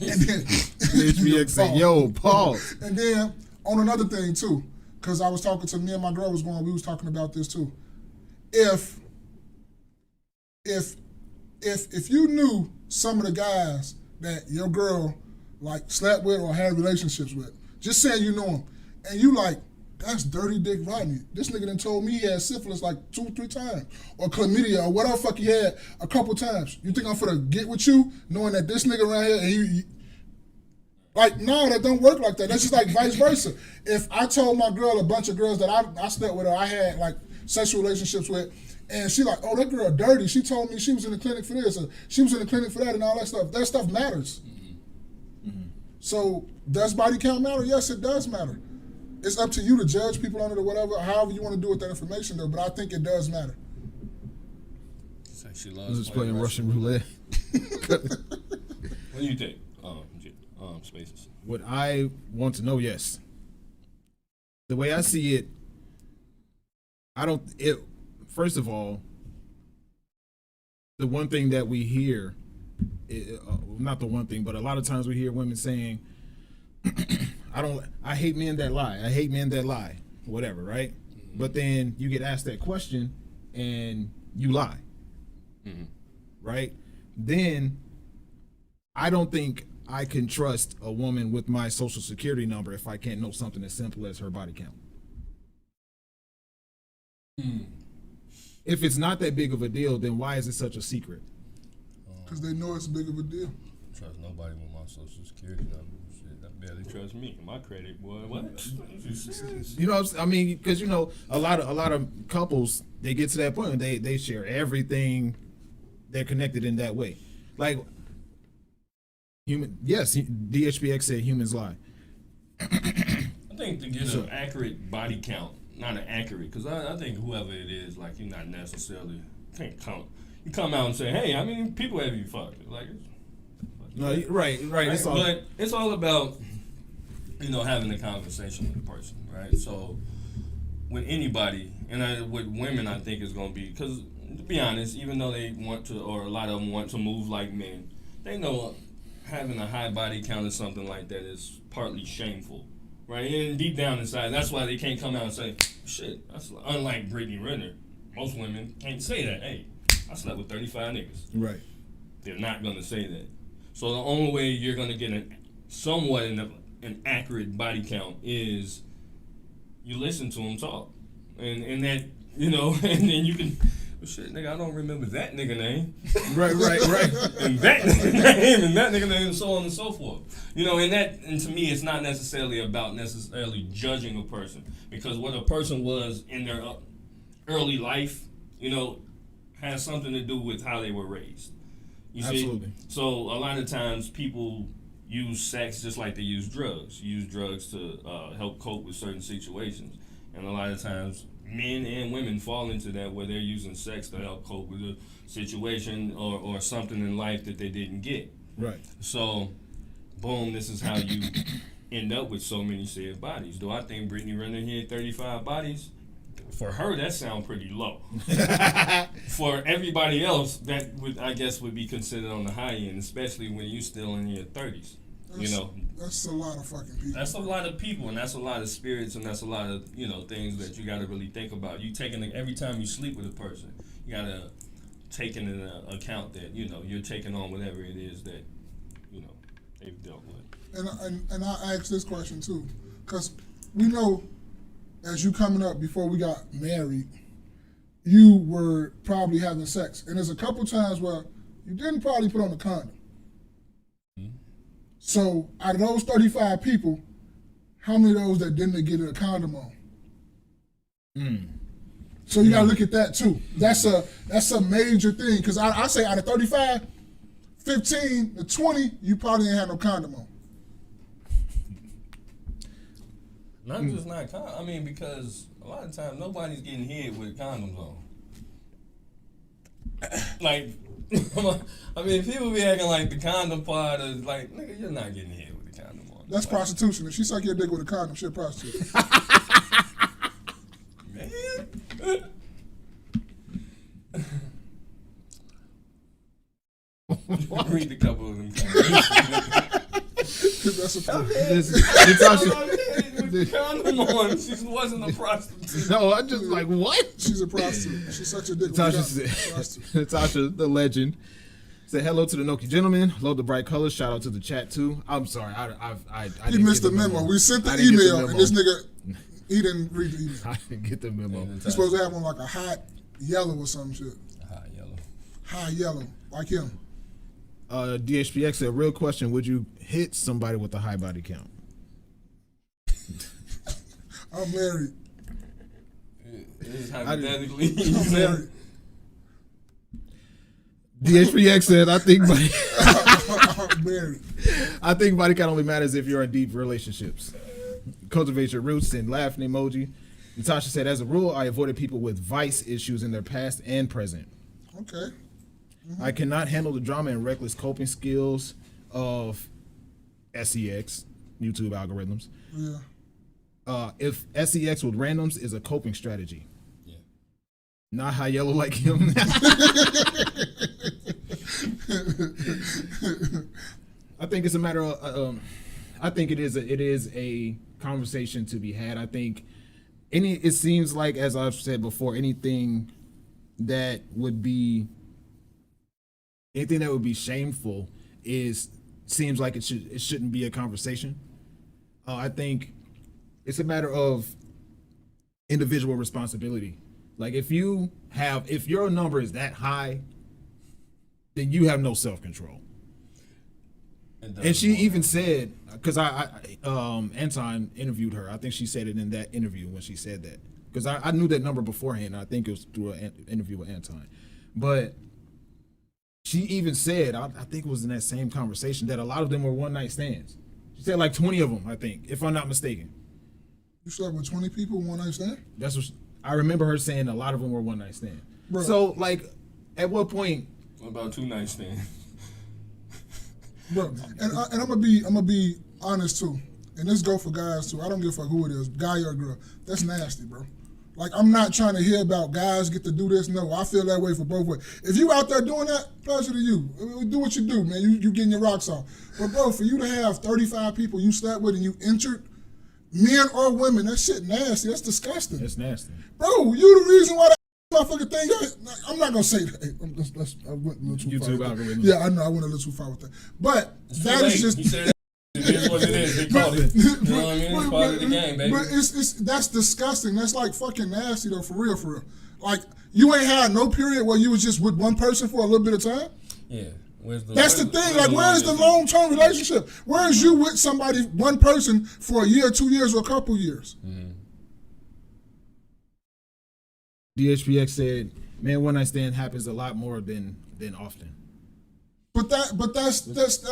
And then HBX said, yo, pause. And then on another thing too, because I was talking to me and my girl we was talking about this too. If you knew some of the guys that your girl like slept with or had relationships with, just saying you know them, and you like, that's dirty dick Rodney. This nigga done told me he had syphilis like 2-3 times. Or chlamydia or whatever fuck he had a couple times. You think I'm finna get with you knowing that this nigga around here and you like, no, that don't work like that. That's just like vice versa. If I told my girl a bunch of girls that I slept with or I had like sexual relationships with, and she like, oh, that girl dirty. She told me she was in the clinic for this or she was in the clinic for that and all that stuff. That stuff matters. Mm-hmm. So does body count matter? Yes, it does matter. It's up to you to judge people on it or whatever, however you want to do with that information though, but I think it does matter. She I loves was just playing Russian roulette. What do you think, Spaces? What I want to know, yes. The way I see it, first of all, the one thing that we hear, not the one thing, but a lot of times we hear women saying, I hate men that lie. I hate men that lie. Whatever, right? Mm-hmm. But then you get asked that question and you lie. Mm-hmm. Right? Then I don't think I can trust a woman with my social security number if I can't know something as simple as her body count. If it's not that big of a deal, then why is it such a secret? Because they know it's big of a deal. Trust nobody with my social security number. Barely trust me. My credit, boy. What? You know, I mean, because you know, a lot of couples, they get to that point and they share everything. They're connected in that way. Like DHPX said humans lie. I think to get an accurate body count, not an accurate, because I think whoever it is, like you're not necessarily can't count. You come out and say, hey, how many people have you fucked? Like. No, right. But it's all about, you know, having a conversation with the person, right? So with anybody, and with women, I think it's going to be, because to be honest, even though they want to, or a lot of them want to move like men, they know having a high body count or something like that is partly shameful, right? And deep down inside, that's why they can't come out and say, shit, that's unlike Brittany Renner. Most women can't say that. Hey, I slept with 35 niggas. Right. They're not going to say that. So the only way you're going to get somewhat an accurate body count is you listen to them talk. And that, you know, and then you can, well, shit, nigga, I don't remember that nigga name. Right. And that nigga name, and that nigga name, and so on and so forth. You know, and to me, it's not necessarily about necessarily judging a person. Because what a person was in their early life, you know, has something to do with how they were raised. You Absolutely. see? So a lot of times people use sex just like they use drugs. Use drugs to help cope with certain situations. And a lot of times men and women fall into that where they're using sex to help cope with a situation or something in life that they didn't get. Right. So, boom, this is how you end up with so many said bodies. Do I think Brittany Renner had 35 bodies? For her, that sounds pretty low. For everybody else, that would be considered on the high end, especially when you're still in your 30s. That's a lot of fucking people. That's a lot of people, and that's a lot of spirits, and that's a lot of things that you got to really think about. You taking every time you sleep with a person, you got to take into account that you're taking on whatever it is that they've dealt with. And I ask this question too, because we know as you coming up before we got married, you were probably having sex, and there's a couple times where you didn't probably put on a condom. So out of those 35 people, how many of those that didn't get a condom on? So you gotta look at that too. That's a major thing, because I say out of 35, 15 to 20, you probably ain't had no condom on. Not just not condom. I mean, because a lot of times nobody's getting hit with condoms on. Like, I mean, people be acting like the condom part is like, nigga, you're not getting hit with the condom on. That's prostitution. If she suck your dick with a condom, she a prostitute. Man. Read a couple of them comments. That's a With condom on, she wasn't a prostitute. No, I just like, what? She's a prostitute. She sucked your dick with Natasha a condom. said, Natasha, the legend, said hello to the KNoWKi gentlemen. Love the bright colors. Shout out to the chat too. I'm sorry, I He didn't missed get the memo. We sent the I didn't get the email, memo. and this nigga, he didn't read the email. I didn't get the memo. He's supposed to have on like a hot yellow or some shit. High yellow. High yellow, like him. DHPX said, real question, would you hit somebody with a high body count? I'm married. It is hypothetically. I'm married. DHPX said, I think body, I'm married. I think body count only matters if you're in deep relationships. Cultivate your roots and laughing emoji. Natasha said, as a rule, I avoided people with vice issues in their past and present. Okay. I cannot handle the drama and reckless coping skills of SEX, YouTube algorithms. Yeah. If SEX with randoms is a coping strategy. Yeah. Not high yellow like him. I think it's a matter of, I think it is a conversation to be had. I think it seems like, as I've said before, anything that would be shameful seems like it shouldn't be a conversation. I think it's a matter of individual responsibility. Like if your number is that high, then you have no self-control. And she even said, because Anton interviewed her. I think she said it in that interview when she said that. Because I knew that number beforehand. And I think it was through an interview with Anton. But she even said, I think it was in that same conversation, that a lot of them were one-night stands. She said like 20 of them, I think, if I'm not mistaken. You slept with 20 people one night stand? That's what I remember her saying. A lot of them were one-night stands. Bro. So like, at what point? What about 2 night stands? Bro, and I'm gonna be honest too, and this go for guys too. I don't give a fuck who it is, guy or girl. That's nasty, bro. Like, I'm not trying to hear about guys get to do this. No, I feel that way for both ways. If you out there doing that, pleasure to you. Do what you do, man. You getting your rocks off. But, bro, for you to have 35 people you slept with and you injured, men or women, that shit nasty. That's disgusting. It's nasty. Bro, you the reason why that motherfucking thing, I'm not going to say that. Hey, I went a little too far. YouTube with algorithm. that. Yeah, I know. I went a little too far with that. But that is just... He said it is what it is. They called it. You know what I mean? It's part of the game, baby. But that's disgusting. That's like fucking nasty though, for real, for real. Like, you ain't had no period where you was just with one person for a little bit of time? Yeah. That's the thing. Like, where's the long-term relationship? Where is you with somebody, one person, for a year, 2 years, or a couple years? Mm-hmm. DHPX said, "Man, one night stand happens a lot more than often." But that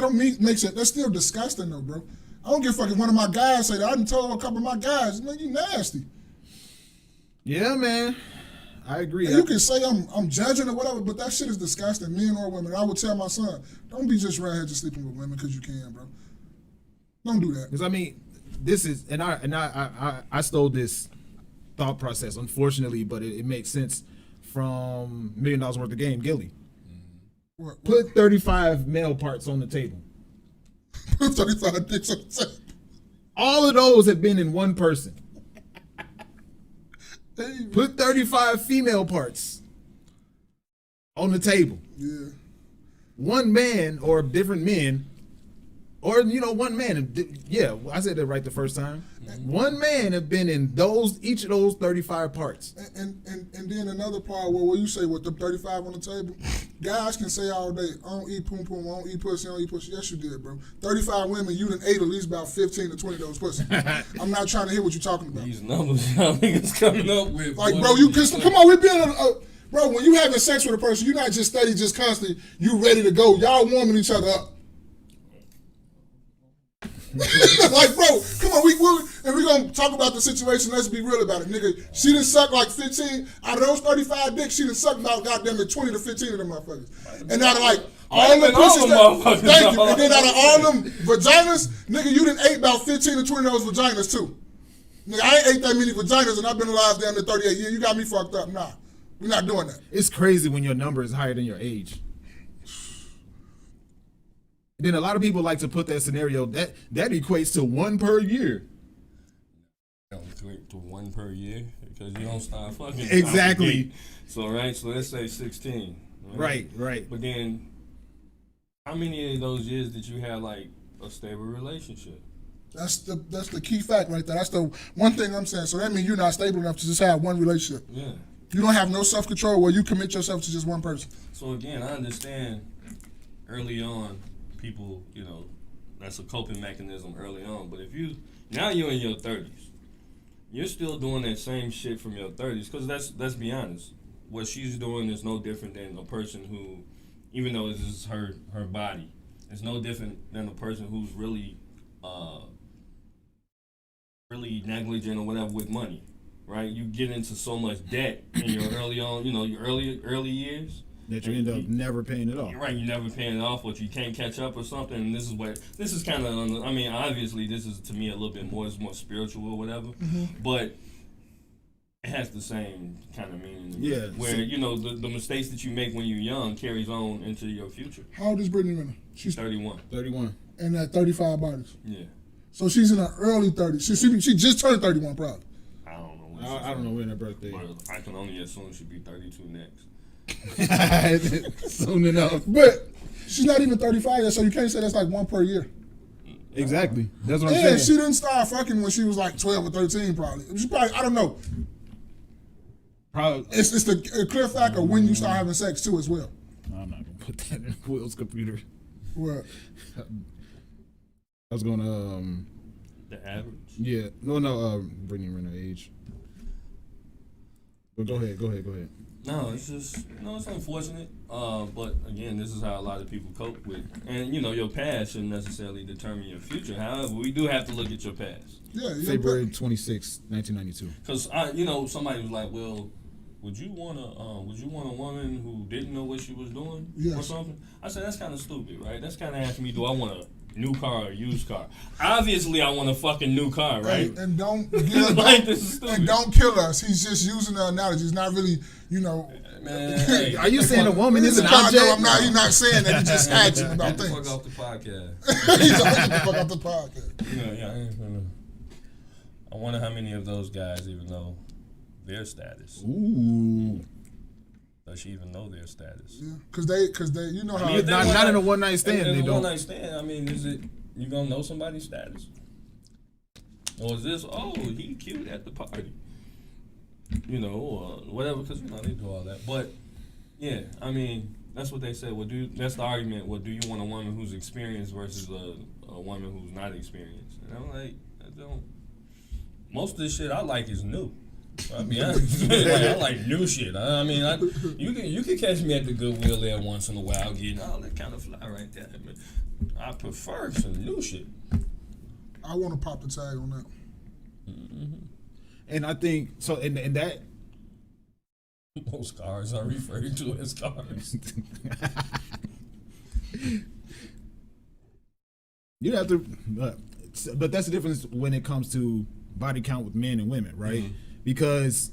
don't makes it. That's still disgusting though, bro. I don't give a fuck if one of my guys say that. I done told a couple of my guys, man, you nasty. Yeah, man. I agree. And you can say I'm judging or whatever, but that shit is disgusting, men or women. I would tell my son, don't be just around here just sleeping with women because you can, bro. Don't do that. Because I mean, this is, and I stole this thought process, unfortunately, but it makes sense from $1 Million Worth of Game, Gilly. What? Put 35 male parts on the table. 35 dicks on the table. All of those have been in one person. Hey, Put 35 female parts on the table. yeah. One man or different men, or one man. Yeah, I said that right the first time. One man have been in each of those 35 parts. And then another part where you say with the 35 on the table, guys can say all day, I don't eat poom poom, I don't eat pussy, I don't eat pussy. Yes, you did, bro. 35 women, you done ate at least about 15 to 20 of those pussy. I'm not trying to hear what you're talking about. These numbers y'all niggas coming up with. Like, bro, come on, we been bro, when you having sex with a person, you're not just steady, just constantly, you ready to go. Y'all warming each other up. Like, bro, come on, we gonna talk about the situation. Let's be real about it, nigga. She done sucked like 15 out of those 35 dicks. She done sucked about goddamn it 20 to 15 of them motherfuckers. And out of like all the pussies, thank you. And then out of all them vaginas, nigga, you done ate about 15 to 20 of those vaginas too. Nigga, I ain't ate that many vaginas, and I've been alive damn near 38 years. You got me fucked up. Nah, we're not doing that. It's crazy when your number is higher than your age. Then a lot of people like to put that scenario that equates to 1 per year. Don't equate to 1 per year because you don't start fucking. Exactly. So let's say 16. Right. But then, how many of those years did you have like a stable relationship? That's the key fact right there. That's the one thing I'm saying. So that means you're not stable enough to just have one relationship. Yeah. You don't have no self-control where you commit yourself to just one person. So again, I understand early on, people, that's a coping mechanism early on. But if now you're in your 30s, you're still doing that same shit from your 30s. Because let's be honest, what she's doing is no different than a person who, even though this is her body, it's no different than a person who's really negligent or whatever with money, right? You get into so much debt in your early early years that you end up never paying it off. Right, you never paying it off, but you can't catch up or something. And this is kind of, I mean, obviously this is to me a little bit more, it's more spiritual or whatever, but it has the same kind of meaning. Yeah. Where, the mistakes that you make when you're young carries on into your future. How old is Brittany Renner? She's 31. 31. And at 35 bodies. Yeah. So she's in her early 30s. She just turned 31 probably. I don't know. I don't know when her birthday is. But I can only assume she'll be 32 next. Soon enough. But she's not even 35 yet, so you can't say that's like 1 per year. Exactly. That's what I'm And saying. she didn't start fucking when she was like 12 or 13 probably. She probably, I don't know. Probably. It's the clear fact of when you start having sex too as well. I'm not gonna put that in Will's computer. What? I was gonna The average? yeah. Brittany Renner age. But go ahead. No, it's just, it's unfortunate. But again, this is how a lot of people cope with. And, your past shouldn't necessarily determine your future. However, we do have to look at your past. Yeah. February 26, 1992. Because, somebody was like, well, would you want a woman who didn't know what she was doing or Yes. something? I said, that's kind of stupid, right? That's kind of asking me, do I want a New car or used car? Obviously, I want a fucking new car, right? And don't give Like, this is stupid. and don't kill us. He's just using the analogy. He's not really, Man, hey, Are you saying a woman is an No, object? I'm not. He's not saying that. He's just asking about Get the fuck things. off the podcast. He's like, get the fuck out the podcast. Yeah. I ain't gonna- I wonder how many of those guys even know their status. Ooh. Does she even know their status? Yeah, cause they, you know how. mean, Not in a one night stand. In They a one don't. night stand, I mean, is it you gonna know somebody's status? Or is this, oh, he cute at the party? You know, or whatever, because, they do all that. But, yeah, I mean, that's what they say. That's the argument. Well, do you want a woman who's experienced versus a woman who's not experienced? And I'm like, I don't. Most of the shit I like is new. I'll be honest. I like new shit. I mean, you can catch me at the Goodwill there once in a while getting all that kind of fly right there. Man. I prefer some new shit. I want to pop the tag on that. And I think so. And that. Most cars are referred to as cars. You have to, but that's the difference when it comes to body count with men and women, right? Mm-hmm. Because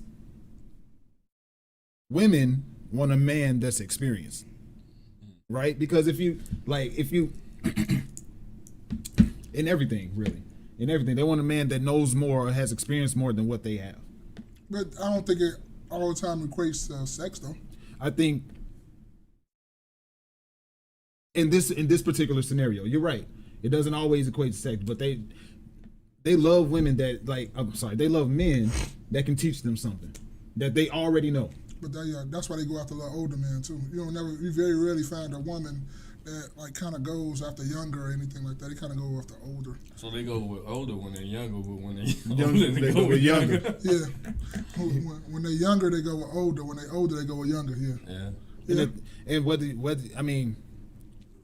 women want a man that's experienced, right? Because if you in everything, really, in everything, they want a man that knows more or has experienced more than what they have. But I don't think it all the time equates to sex, though. I think in this particular scenario, you're right. It doesn't always equate to sex, but they love women that they love men that can teach them something that they already know. But that's why they go after a lot older men too. You very rarely find a woman that kind of goes after younger or anything like that. They kind of go after older. So they go with older when they're younger, but when they're Younger, older, they go with younger. Yeah. When they're younger, they go with older. When they're older, they go with younger. Yeah. Yeah. And whether I mean,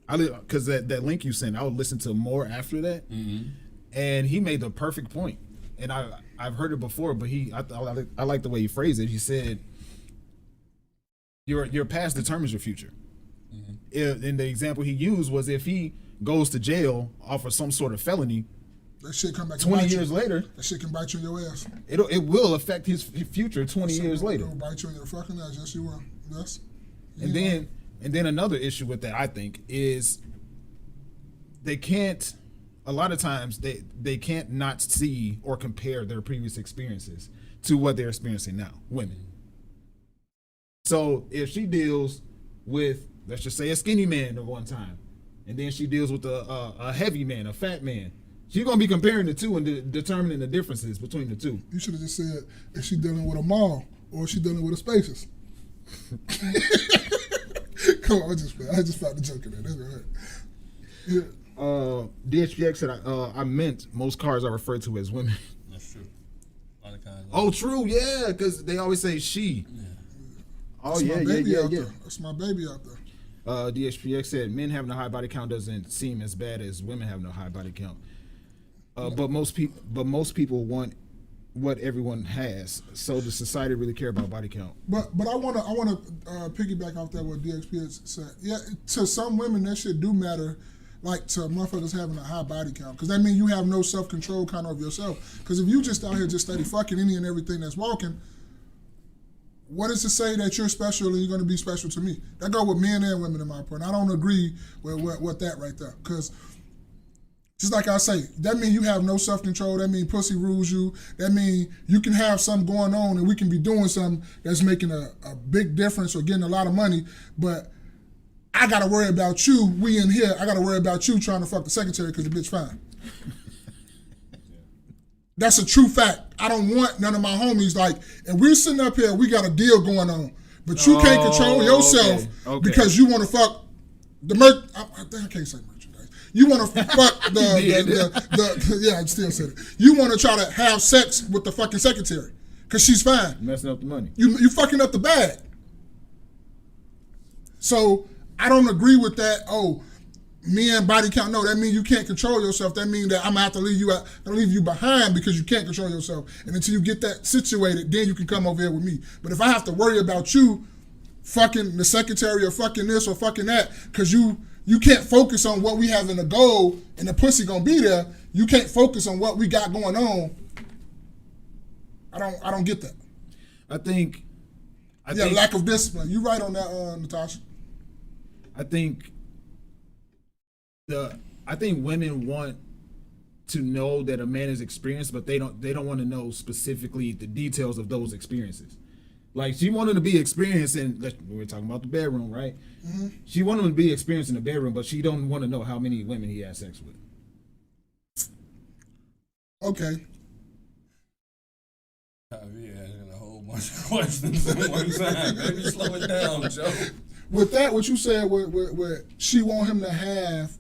because that link you sent, I would listen to more after that. Mm-hmm. And he made the perfect point, and I've heard it before, but I like the way he phrased it. He said, "Your past determines your future." Mm-hmm. And the example he used was if he goes to jail off of some sort of felony, That shit come back. 20 years later, that shit can bite you in your ass. it will affect his future 20 years later. It'll bite you in your fucking ass. Yes, you will. Yes. And then another issue with that, I think, is they can't. A lot of times they can't not see or compare their previous experiences to what they're experiencing now, women. So if she deals with, let's just say, a skinny man at one time, and then she deals with a heavy man, a fat man, she's gonna be comparing the two and determining the differences between the two. You should have just said if she dealing with a mall or if she dealing with a Spaces. Come on, I just found the joke in there. That's all right. Yeah. DHPX said I meant most cars are referred to as women. That's true. A lot of kinds. Oh, true, yeah, because they always say she. Yeah. Oh, That's my baby out yeah. there. That's my baby out there. DHPX said men having a high body count doesn't seem as bad as women having a high body count. But most people want what everyone has. So does society really care about body count? But I wanna piggyback off that what DXP said. Yeah, to some women that shit do matter. Like to motherfuckers having a high body count, because that means you have no self-control kind of yourself. Because if you just out here just steady fucking any and everything that's walking, what is to say that you're special and you're going to be special to me? That go with men and women in my point. I don't agree with that right there. Because just like I say, that means you have no self-control. That means pussy rules you. That means you can have something going on and we can be doing something that's making a big difference or getting a lot of money, but I gotta worry about you. We in here. I gotta worry about you trying to fuck the secretary because the bitch fine. That's a true fact. I don't want none of my homies like. And we're sitting up here. We got a deal going on, but you can't control yourself because you want to fuck the I can't say merchandise. You want to fuck the yeah. I still said it. You want to try to have sex with the fucking secretary because she's fine. Messing up the money. You fucking up the bag. So. I don't agree with that. Oh, me and body count. No, that means you can't control yourself. That means that I'm gonna have to leave you behind because you can't control yourself. And until you get that situated, then you can come over here with me. But if I have to worry about you fucking the secretary or fucking this or fucking that because you you can't focus on what we have in the goal and the pussy gonna be there. You can't focus on what we got going on. I don't get that. I think lack of discipline. You right on that, Natasha. I think women want to know that a man is experienced, but they don't want to know specifically the details of those experiences. Like, she wanted to be experienced in, we were talking about the bedroom, right? Mm-hmm. She wanted him to be experienced in the bedroom, but she don't want to know how many women he had sex with. Okay. Javier asking a whole bunch of questions at one time. Maybe slow it down, Joe. With that, what you said, where she want him to have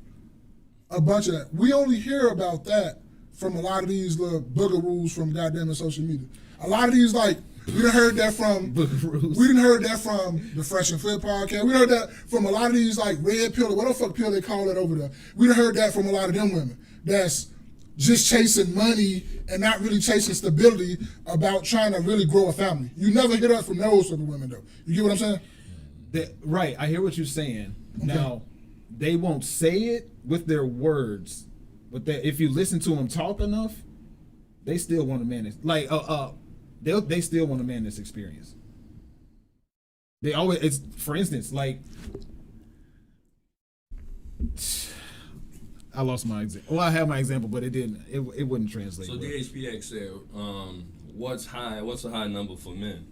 a bunch of that. We only hear about that from a lot of these little boogaroos from goddamn social media. A lot of these, like, we done heard that from the Fresh and Fit podcast. We heard that from a lot of these, like, red pill, what the fuck pill they call it over there. We done heard that from a lot of them women that's just chasing money and not really chasing stability about trying to really grow a family. You never hear that from those sort of women, though. You get what I'm saying? Right, I hear what you're saying. Okay. Now, they won't say it with their words, but if you listen to them talk enough, they still want a man that's like they still want a man that's experienced. They always, it's, for instance, like, I lost my example. Well, I had my example, but it wouldn't translate. So well. DHPX said, what's a high number for men?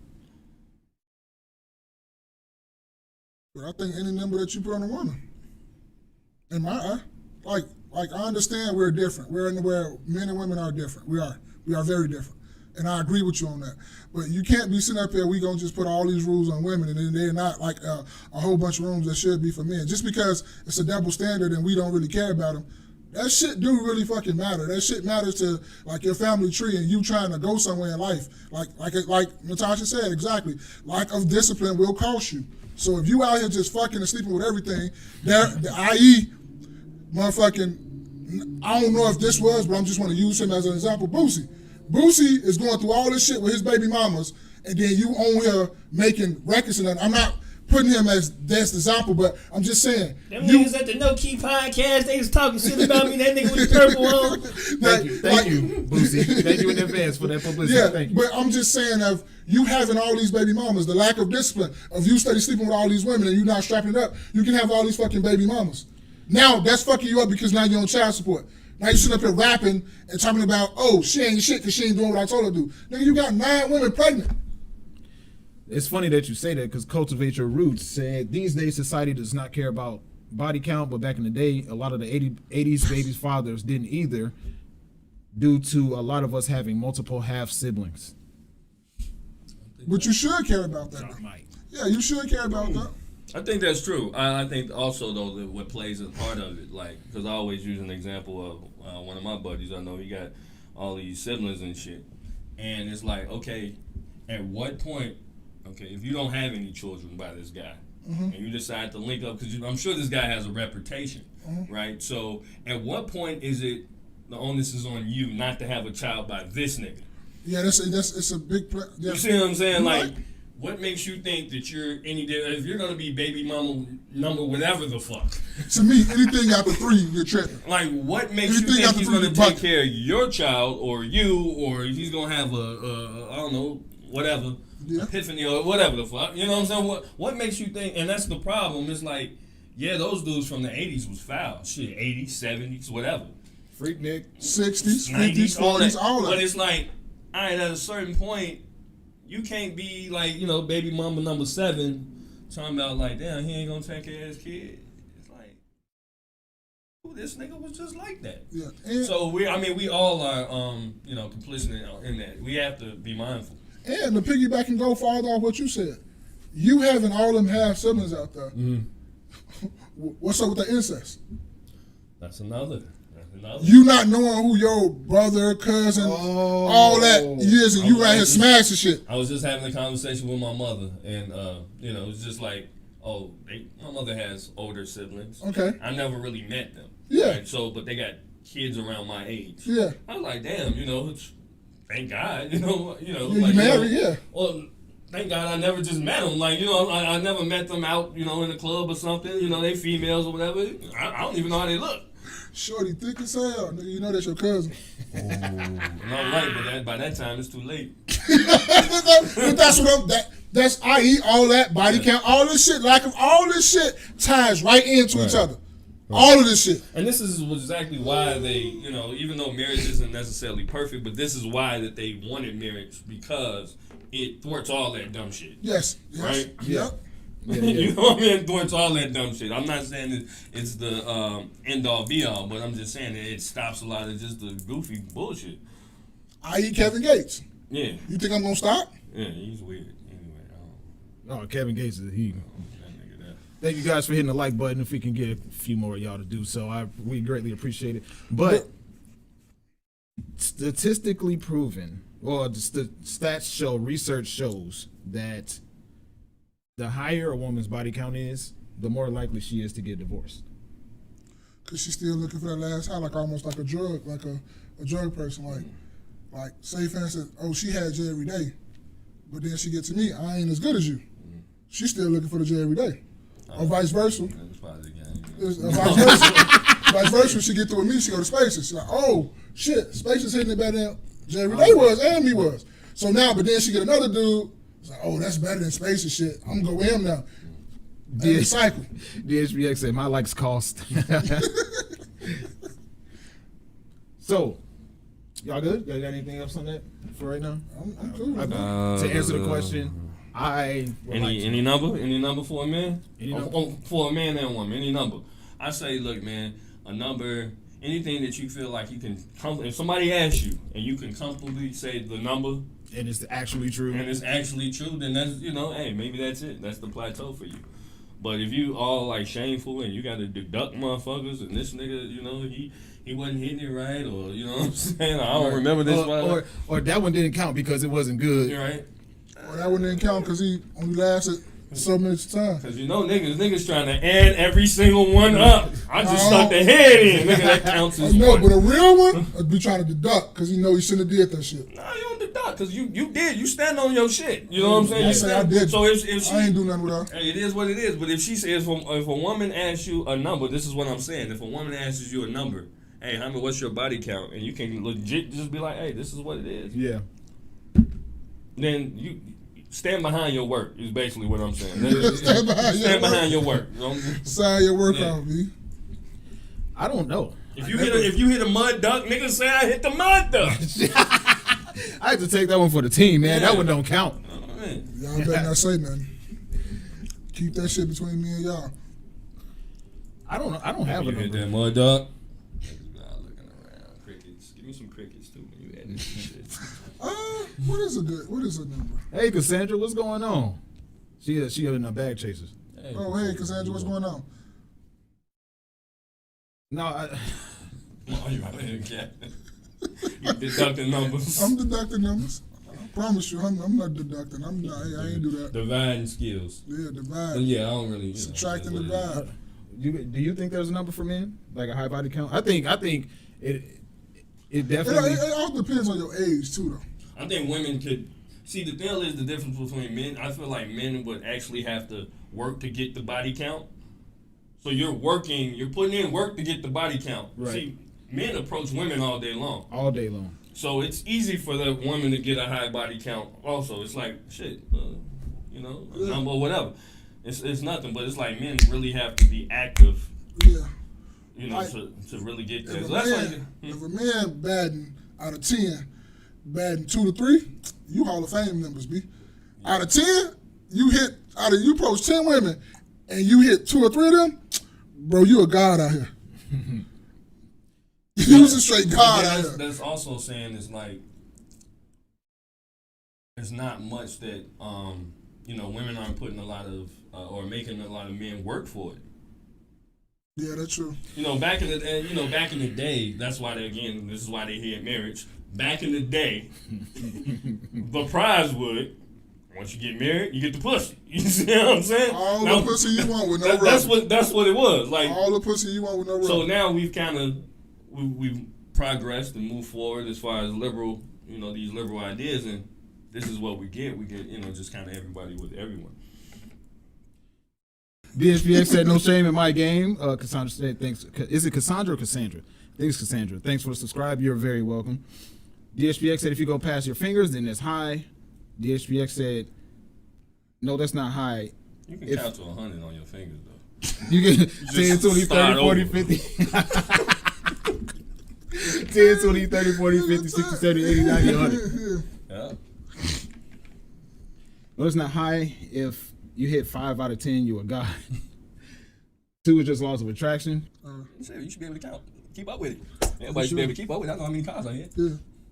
But I think any number that you put on a woman. In my eye, like I understand we're different. Where men and women are different. We are very different, and I agree with you on that. But you can't be sitting up there. We gonna just put all these rules on women, and then they're not like a whole bunch of rooms that should be for men. Just because it's a double standard and we don't really care about them, that shit do really fucking matter. That shit matters to, like, your family tree and you trying to go somewhere in life. Like Natasha said, exactly. Lack of discipline will cost you. So if you out here just fucking and sleeping with everything, i.e., motherfucking, I don't know if this was, but I'm just want to use him as an example, Boosie. Boosie is going through all this shit with his baby mamas, and then you on here making records and that. I'm not putting him as that's the example, but I'm just saying. Them niggas at the KNoWKi podcast, they was talking shit about me, that nigga with the purple on. Thank you, Boosie. Thank you in advance for that publicity. Yeah, thank you. But I'm just saying, of you having all these baby mamas, the lack of discipline, of you steady sleeping with all these women and you not strapping it up, you can have all these fucking baby mamas. Now, that's fucking you up because now you're on child support. Now you sitting up here rapping and talking about, oh, she ain't shit because she ain't doing what I told her to do. Nigga, you got 9 women pregnant. It's funny that you say that because Cultivate Your Roots said these days society does not care about body count, but back in the day, a lot of the 80s babies' fathers didn't either, due to a lot of us having multiple half siblings. But you should care about that. Yeah, you should care about that. I think that's true. I think also, though, that what plays a part of it, like, because I always use an example of one of my buddies. I know he got all these siblings and shit. And it's like, okay, at what point, okay, if you don't have any children by this guy, and you decide to link up, because I'm sure this guy has a reputation, right? So at what point is it the onus is on you not to have a child by this nigga? Yeah, it's a big... Yeah. You see what I'm saying? Like, what makes you think that you're if you're gonna be baby mama number whatever the fuck? To me, anything after 3, you're tripping. Like, what makes you think he's gonna take care of your child or you, or he's gonna have a I don't know, whatever, epiphany or whatever the fuck? You know what I'm saying? What makes you think? And that's the problem. It's like, yeah, those dudes from the 80s was foul. Shit, 80s, 70s, whatever. Freaknik. 60s, 50s, 40s, all that. But it's like, all right, at a certain point, you can't be like, baby mama number 7, talking about like, damn, he ain't gonna take care of his kid. It's like, ooh, this nigga was just like that. Yeah. So we all are, complicit in that. We have to be mindful. And to piggyback and go farther off what you said, you having all them half siblings out there. What's up with the incest? That's another. You not knowing who your brother, cousin, all that is, and you right here smashing shit. I was just having a conversation with my mother, and it was just like, my mother has older siblings. Okay. I never really met them. Yeah. Right? So, but they got kids around my age. Yeah. I was like, damn, thank God, you married, yeah. Well, thank God I never just met them. Like, I never met them out, in the club or something. They females or whatever. I don't even know how they look. Shorty thick as hell. Nigga, you know that's your cousin. Oh, not right, but by that time it's too late. But that's what that's i.e. all that body count, all this shit, lack of all this shit ties right into each other. All of this shit. And this is exactly why they, even though marriage isn't necessarily perfect, but this is why that they wanted marriage, because it thwarts all that dumb shit. Yes. Right? Yep. You know what I mean? It thwarts all that dumb shit. I'm not saying that it's the end all be all, but I'm just saying that it stops a lot of just the goofy bullshit. I.e. Kevin Gates. Yeah. You think I'm gonna stop? Yeah, he's weird. Anyway, Oh, Kevin Gates is he. Thank you guys for hitting the like button. If we can get a few more of y'all to do so, we greatly appreciate it. But statistically proven, or the stats show, research shows that the higher a woman's body count is, the more likely she is to get divorced. Cause she's still looking for that last high, like almost like a drug, like a drug person. Like say for instance, she had J every day, but then she get to me, I ain't as good as you. She's still looking for the J every day. Or vice versa. Vice versa, she get through with me, she go to Spaces. She's like, oh, shit, Spaces hitting it better than Jerry Day was and me was. So now, but then she get another dude, it's like, oh, that's better than Spaces shit. I'm going to go with him now. Cycle. DHBX said, my likes cost. So, y'all good? Y'all got anything else on that for right now? I'm cool. To answer the question, any number for a man? For a man and a woman, any number. I say, look, man, a number, anything that you feel like you can, if somebody asks you and you can comfortably say the number, and it's actually true, then that's, hey, maybe that's it. That's the plateau for you. But if you all like shameful and you got to deduct motherfuckers and this nigga, he wasn't hitting it right, or you know what I'm saying, I don't remember this or that one didn't count because it wasn't good. You're right. Or that one didn't count because he only lasted so much time. Because niggas trying to add every single one up. I just stuck the head in. Nigga, that counts as no, one. but a real one, I'd be trying to deduct because he know he shouldn't have did that shit. Nah, you don't deduct because you did. You stand on your shit. You know what I'm saying? I say I did. So if she, I ain't do nothing with her. Hey, it is what it is. But if she says, if a woman asks you a number, this is what I'm saying. If a woman asks you a number, hey, honey, what's your body count? And you can legit just be like, hey, this is what it is. Yeah. Then you stand behind your work is basically what I'm saying. Stand behind your work. Sign your work off, B. I don't know. If you hit a mud duck, niggas say I hit the mud duck. I had to take that one for the team, man. Yeah. That one don't count. Y'all better not say nothing. Keep that shit between me and y'all. I don't know. I don't have a number. You hit that mud duck. Looking around. Crickets. Give me some crickets too when you add this shit. What is a number? Hey, Cassandra, what's going on? She in her bag chasers. Hey, hey, Cassandra, what's going on? No, you right there, cat. You deducting numbers. I'm deducting numbers. I promise you, I'm not deducting. I ain't do that. Dividing skills. Yeah, divide. Yeah, I don't really. Subtracting and divide. Do you think there's a number for men, like a high body count? I think it definitely. It all depends on your age too, though. I think women could see. The thing is the difference between men. I feel like men would actually have to work to get the body count. So you're putting in work to get the body count. Right. See, men approach women all day long. All day long. So it's easy for the woman to get a high body count. Also, it's like shit, a number or whatever. It's nothing, but it's like men really have to be active. Yeah. To really get there. If a man batting out of 10, batting 2 to 3, you Hall of Fame numbers, B. Out of 10, you approach 10 women and you hit 2 or 3 of them, bro, you a god out here. You's a straight god out here. That's also saying it's like there's not much that women aren't putting a lot of or making a lot of men work for it. Yeah, that's true. Back in the day, that's why this is why they hate marriage. Back in the day, the prize would, once you get married, you get the pussy. You see what I'm saying? All the pussy you want with no rub. That's what it was. Like all the pussy you want with no rub. So now we've progressed and moved forward as far as liberal, these liberal ideas, and this is what we get. We get, just kind of everybody with everyone. DSPX said no shame in my game. Cassandra said thanks. Is it Cassandra or Cassandra? I think it's Cassandra. Thanks for the subscribe. You're very welcome. DSPX said if you go past your fingers, then it's high. DSPX said no, that's not high. You can count to 100 on your fingers though. You get 10, 20, 30, 40, 50. 10, 20, 30, 40, 50, 60, 70, 80, 90, 100. Yeah. No, it's not high. If you hit 5 out of 10, you're a god. 2 is just laws of attraction. You should be able to count. Keep up with it. Everybody should be able to keep up with it. I know how many cars I hit. Yeah.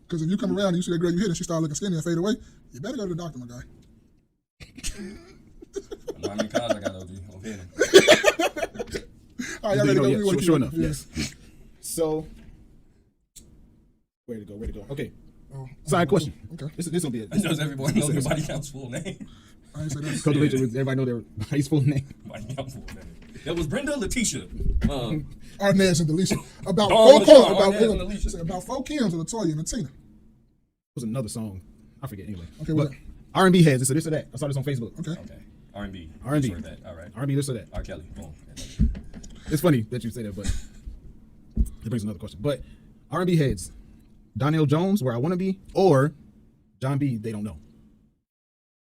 Because if you come around and you see that girl you hit and she start looking skinny and fade away, you better go to the doctor, my guy. I know how many cars I got, OG. I'm hitting. All right, y'all ready to go? We wanna keep Sure it. enough, yes. So, where to go? Okay. Side question. Okay. This will be it. Does everyone know their body count's full name? I ain't say that. Cultivation, everybody know their body's full name. Body count full name. That was Brenda Letitia. Arnaz and Delisha. About Dawn, four LaShawn, Arnaz and Alicia. Kims. About 4 Kims, Latoya and Tina. It was another song. I forget anyway. Okay, but what? R&B heads. It's a this or that. I saw this on Facebook. Okay. Okay. R&B. R&B. Sure that. All right. R&B this or that. R. Kelly. Boom. It's funny that you say that, but it brings another question. But R&B heads, Donnell Jones, Where I Want to Be, or John B, They Don't Know.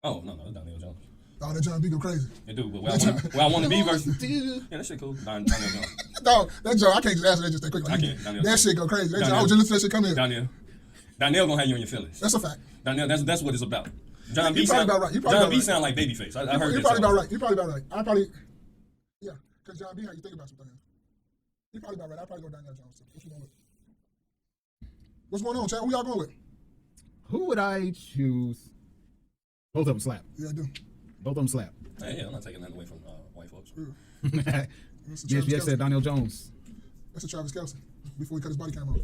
Oh, no, Donnell Jones. Oh, that John B go crazy. It do, but where I want to be versus. Yeah, that shit cool. Donnell Jones. No, that John, I can't just answer that just that quick. I can't. Donnell That Jones. shit go crazy. That John, Donnell. I was just listening to that shit come in. Donnell gonna have you on your feelings. That's a fact. Donnell, that's what it's about. John B You sound probably about right. You probably John about B right. sound like Babyface. I heard You're that. probably song. about right. You're probably about right. I probably, yeah, because John B, how you think about some things. You're probably about right. I probably go Daniel Jones. What you going with? What's going on, chat? Who y'all going with? Who would I choose? Both of them slap. Yeah, I do. Both of them slap. Hey, I'm not taking nothing away from white folks. That's a Travis DSPX said Kelce. Donnell Jones. That's a Travis Kelce before he cut his body cam off.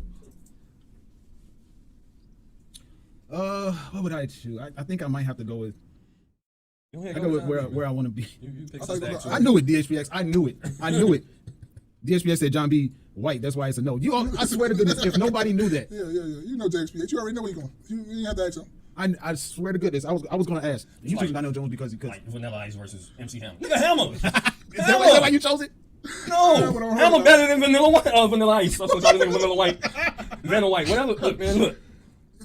What would I choose? I think I might have to go with. You I go with where I want to be. You pick I some thought you stacks. were- I knew it, DSPX. I knew it. DSPX said John B. White. That's why it's a no. I swear to goodness, if nobody knew that, Yeah. You know JXPH. You already know where you're going. You didn't have to ask him. I swear to goodness, I was going to ask. You choose Donnell Jones because he could. Like Vanilla Ice versus MC Hammer. Nigga, Hammer. Is that why you chose it? No, Hammer don't Hammer hurt, better than Vanilla White. Vanilla Ice. That's what I'm trying to Vanilla White. Vanilla White. Whatever. Look, man. Look.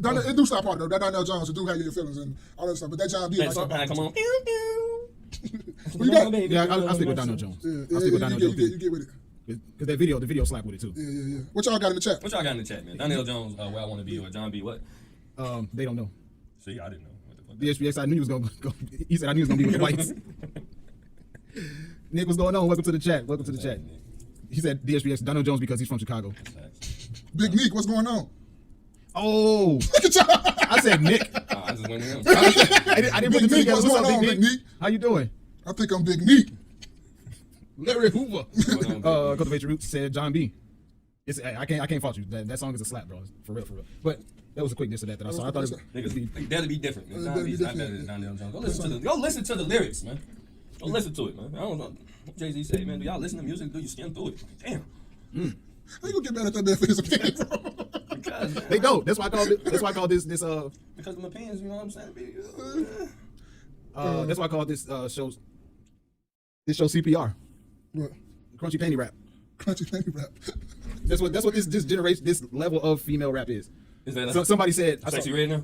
It do stop part though. That Donnell Jones, it do have your feelings and all that stuff. But that John B. That like, song, come on. Pew, pew. What you got? Yeah, I'll stick with Donnell Jones. I'll stick with Donnell you Jones get with it. because the video slap with it too. Yeah. What y'all got in the chat? What y'all got in the chat, man? Donnell Jones, Where I Want to Be, or John B. What? They don't know. See, I didn't know. What the fuck? DSPX, I knew he was going. He said I knew he was going to be with the whites. Nick, what's going on? Welcome to the chat. Welcome to the chat. He said DSPX Donnell Jones because he's from Chicago. Big Neek, what's going on? Oh, Look at y'all. I said Nick. I just went with him. I didn't put the two Big Neek, together. what's What's up, going on, Big Big Nick? Neek? How you doing? I think I'm Big Neek. Larry Hoover. Going on, baby. Cultivate Your Roots said John B. I can't fault you. That song is a slap, bro. For real. But that was a quick diss of that I saw. I thought it was. Niggas, that'll be different. That'll John be B's not different. better than Donnell Jones. Go listen to the lyrics, man. Go listen to it, man. I don't know. Jay-Z say, man, do y'all listen to music? Do you skim through it? Damn. How you gonna get mad at that man for his opinion, bro? Because, man, They don't. That's why I called it. That's why I called this because of my opinions, you know what I'm saying? that's why I called this show CPR. What? Crunchy Panty Rap. Crunchy Panty Rap. That's what this generation, this level of female rap is. Is that So somebody said I sexy saw, red now?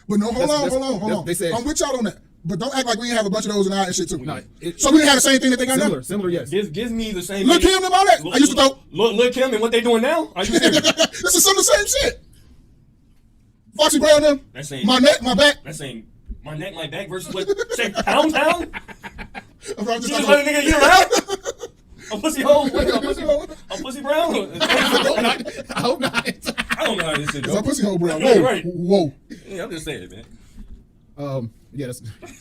But no, hold on. They said- I'm with y'all on that. But don't act like we ain't have a bunch of those in our and shit too. No, So we didn't have the same thing that they got now. similar, yes. Give me the same. Look Kim and all that. I used to throw. Look Kim and what they doing now? Are you serious? This is some of the same shit. Foxy Brown them. That's saying My neck, my back. That's saying my neck, my back versus what? Say pound town? I'm probably You just just talking let a nigga get around? A pussy hole? A pussy brown? I hope not. I don't know how this shit It's a goes. pussy hole, bro. You're Whoa, right. whoa. Yeah, I'm just saying, man. Yeah,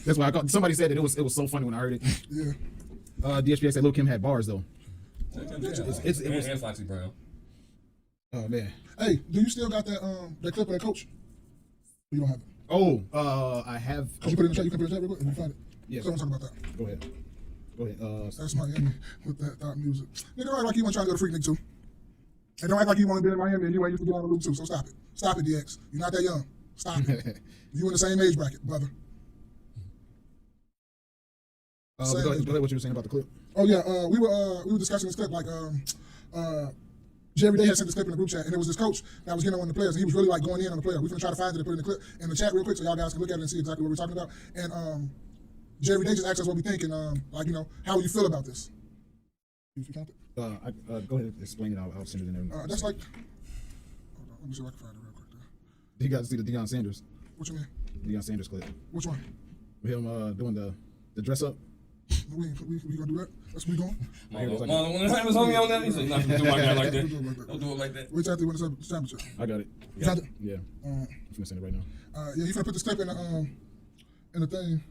that's why I called. Somebody said it was so funny when I heard it. Yeah. DSPX said Lil Kim had bars though. It was and Foxy Brown. Oh man. Hey, do you still got that clip of that coach? You don't have it. Oh, I have. Could you put it in the chat? You can put it in the chat real quick. If you find it. Yes. So I want to talk about that. Go ahead. That's Miami with that thought music. Nigga, don't act like you want to try to go to Freak Nick too. And don't act like you want to be in Miami and you ain't used to get on the loop too. So stop it. Stop it, DX. You're not that young. Stop it. You in the same age bracket, brother. Go ahead, what you were saying about the clip. Oh yeah, we were discussing this clip like Jerry Day had sent this clip in the group chat, and it was this coach that was getting on the players, and he was really like going in on the player. We're gonna try to find it and put it in the clip in the chat real quick so y'all guys can look at it and see exactly what we're talking about. And Jerry Day just asked us what we think and how you feel about this. You count it? Go ahead, explain it. I'll send it in there. That's like. Hold on, let me see if I can find it real quick. There. You got to see the Deion Sanders. What you mean? Deion Sanders clip. Which one? Him doing the dress up. We gonna do that? That's where we going? When it happens on me on that, he said, "Nothing to do like that. Don't do it like that." Wait till after you win the championship. I got it. You got it? Yeah. I'm gonna send it right now. Yeah, you finna put this clip in the thing.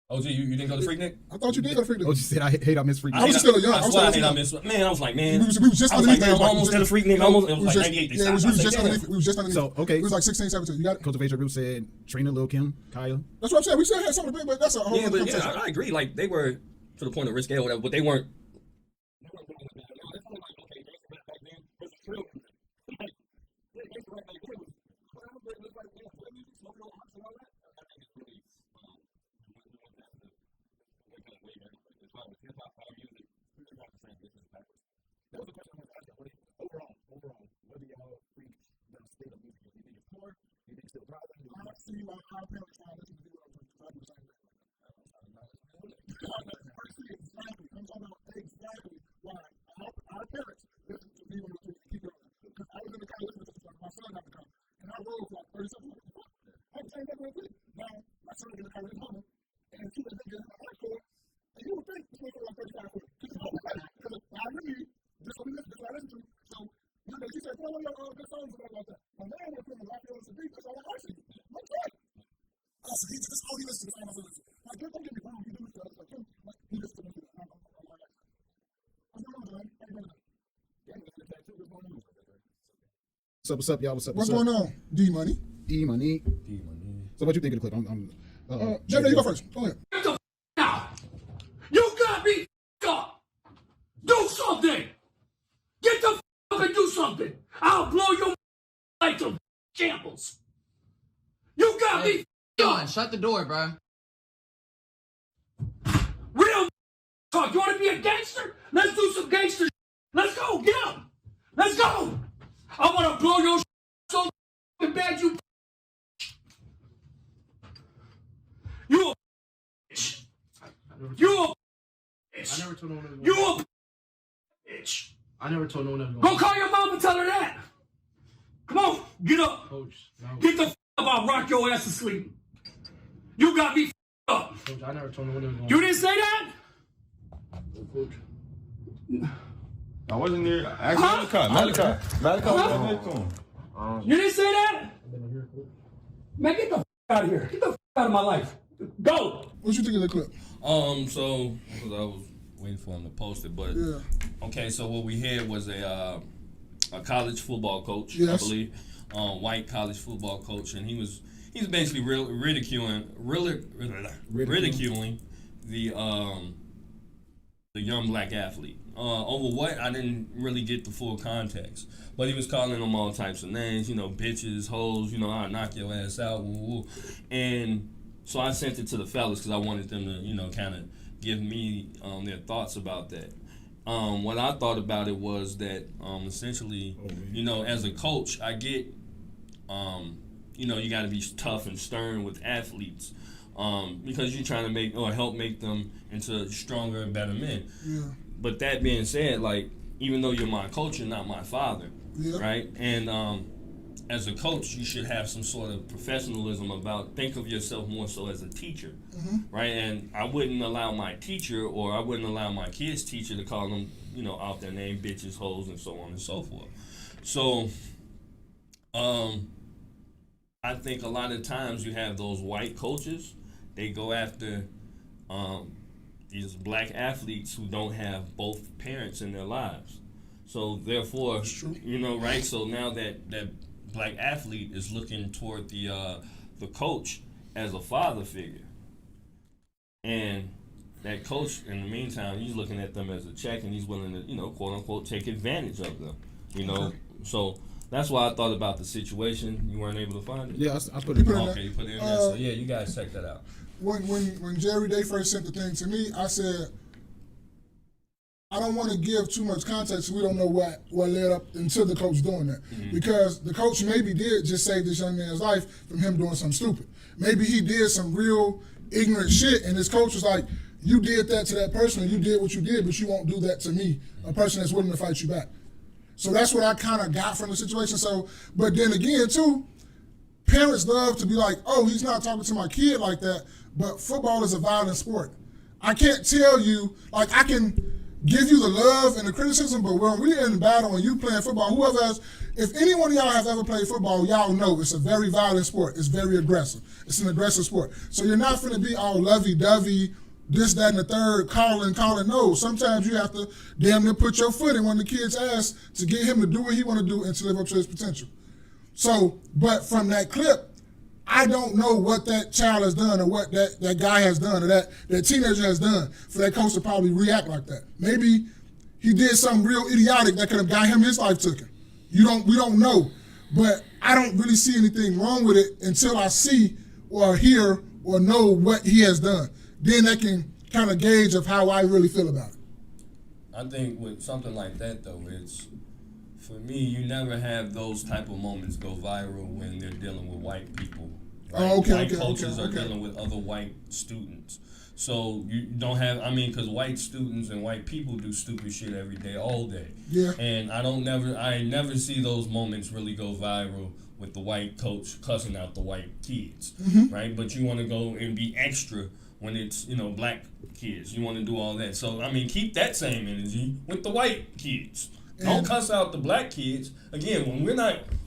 OG, you didn't go to Freaknik? I thought you did go to Freaknik. Oh, you said I hate I miss Freaknik. I was still young. I swear I hate I miss. Man, I was like, man. We was just I was like, underneath. man, almost at a Freaknik. Almost. It was like 98. Yeah, we was just underneath. We was just underneath. So, okay. It was like 16, 17. You got it? Coach of HR Group said Trina, Lil Kim, Kaya. That's what I'm saying. We still had something to bring, but that's a whole Yeah, other but yeah, conversation. I agree. Like they were to the point of risque or whatever, but they weren't. What's up, y'all? What's up? What's going on? D Money. D Money. So what you think of the clip? Jay, you go first. Go ahead. Get the f out. You got me f up. Do something. Get the f up and do something. I'll blow your like some shambles. You got me f up. Shut the door, bro. Real talk. You want to be a gangster? Let's do some gangster. Let's go. Get up. Let's go. I want to blow your so bad you. You a bitch. You a bitch. I never told no one. You a bitch. I never told no one. Go call your mom and tell her that. Come on, get up. Coach, no. Get the f up. I'll rock your ass to sleep. You got me f up. Coach, I never told no one. You didn't say that? Coach. I wasn't there. Malachi. You didn't say that? Man, get the f out of here. Get the f out of my life. Go. What you think of the clip? So because I was waiting for him to post it, but Yeah. okay. So what we had was a college football coach, Yes. I believe, white college football coach, and he's basically ridiculing the young black athlete. Over what? I didn't really get the full context. But he was calling them all types of names, bitches, hoes, I'll knock your ass out, woo, woo. And so I sent it to the fellas because I wanted them to, kind of give me their thoughts about that. What I thought about it was that essentially, as a coach, I get, you got to be tough and stern with athletes. Because you're trying to make or help make them into stronger and better men. Yeah. But that being said, like, even though you're my coach, you're not my father, Yeah. right? And as a coach, you should have some sort of professionalism think of yourself more so as a teacher, right? And I wouldn't allow my teacher or I wouldn't allow my kid's teacher to call them, out their name, bitches, hoes, and so on and so forth. So, I think a lot of times you have those white coaches, they go after these black athletes who don't have both parents in their lives. So therefore, right? So now that black athlete is looking toward the coach as a father figure. And that coach, in the meantime, he's looking at them as a check and he's willing to, quote unquote, take advantage of them. Okay. So That's why I thought about the situation. You weren't able to find it? Yeah, I put it. put it in Okay, you put it in there. So yeah, you guys check that out. When Jerry Day first sent the thing to me, I said, I don't want to give too much context. We don't know what led up until the coach doing that. Because the coach maybe did just save this young man's life from him doing something stupid. Maybe he did some real ignorant shit, and his coach was like, you did that to that person, and you did what you did, but you won't do that to me, a person that's willing to fight you back. So that's what I kind of got from the situation. So, but then again, too, parents love to be like, oh, he's not talking to my kid like that, but football is a violent sport. I can't tell you, like, I can give you the love and the criticism, but when we're in battle and you playing football, whoever has, if any one of y'all have ever played football, y'all know it's a very violent sport. It's very aggressive. It's an aggressive sport. So you're not finna be all lovey-dovey, this, that, and the third, calling. No, sometimes you have to damn near put your foot in one of the kid's ass to get him to do what he want to do and to live up to his potential. So, but from that clip, I don't know what that child has done or what that guy has done or that teenager has done for that coach to probably react like that. Maybe he did something real idiotic that could have got him his life taken. We don't know. But I don't really see anything wrong with it until I see or hear or know what he has done. Then I can kind of gauge of how I really feel about it. I think with something like that, though, it's, for me, you never have those type of moments go viral when they're dealing with white people. Right? Oh, okay, white okay, coaches okay, are dealing with other white students. So you don't have, because white students and white people do stupid shit every day, all day. Yeah. And I never see those moments really go viral with the white coach cussing out the white kids, right? But you want to go and be extra when it's, black kids. You want to do all that. So, keep that same energy with the white kids. Don't cuss out the black kids. Again, when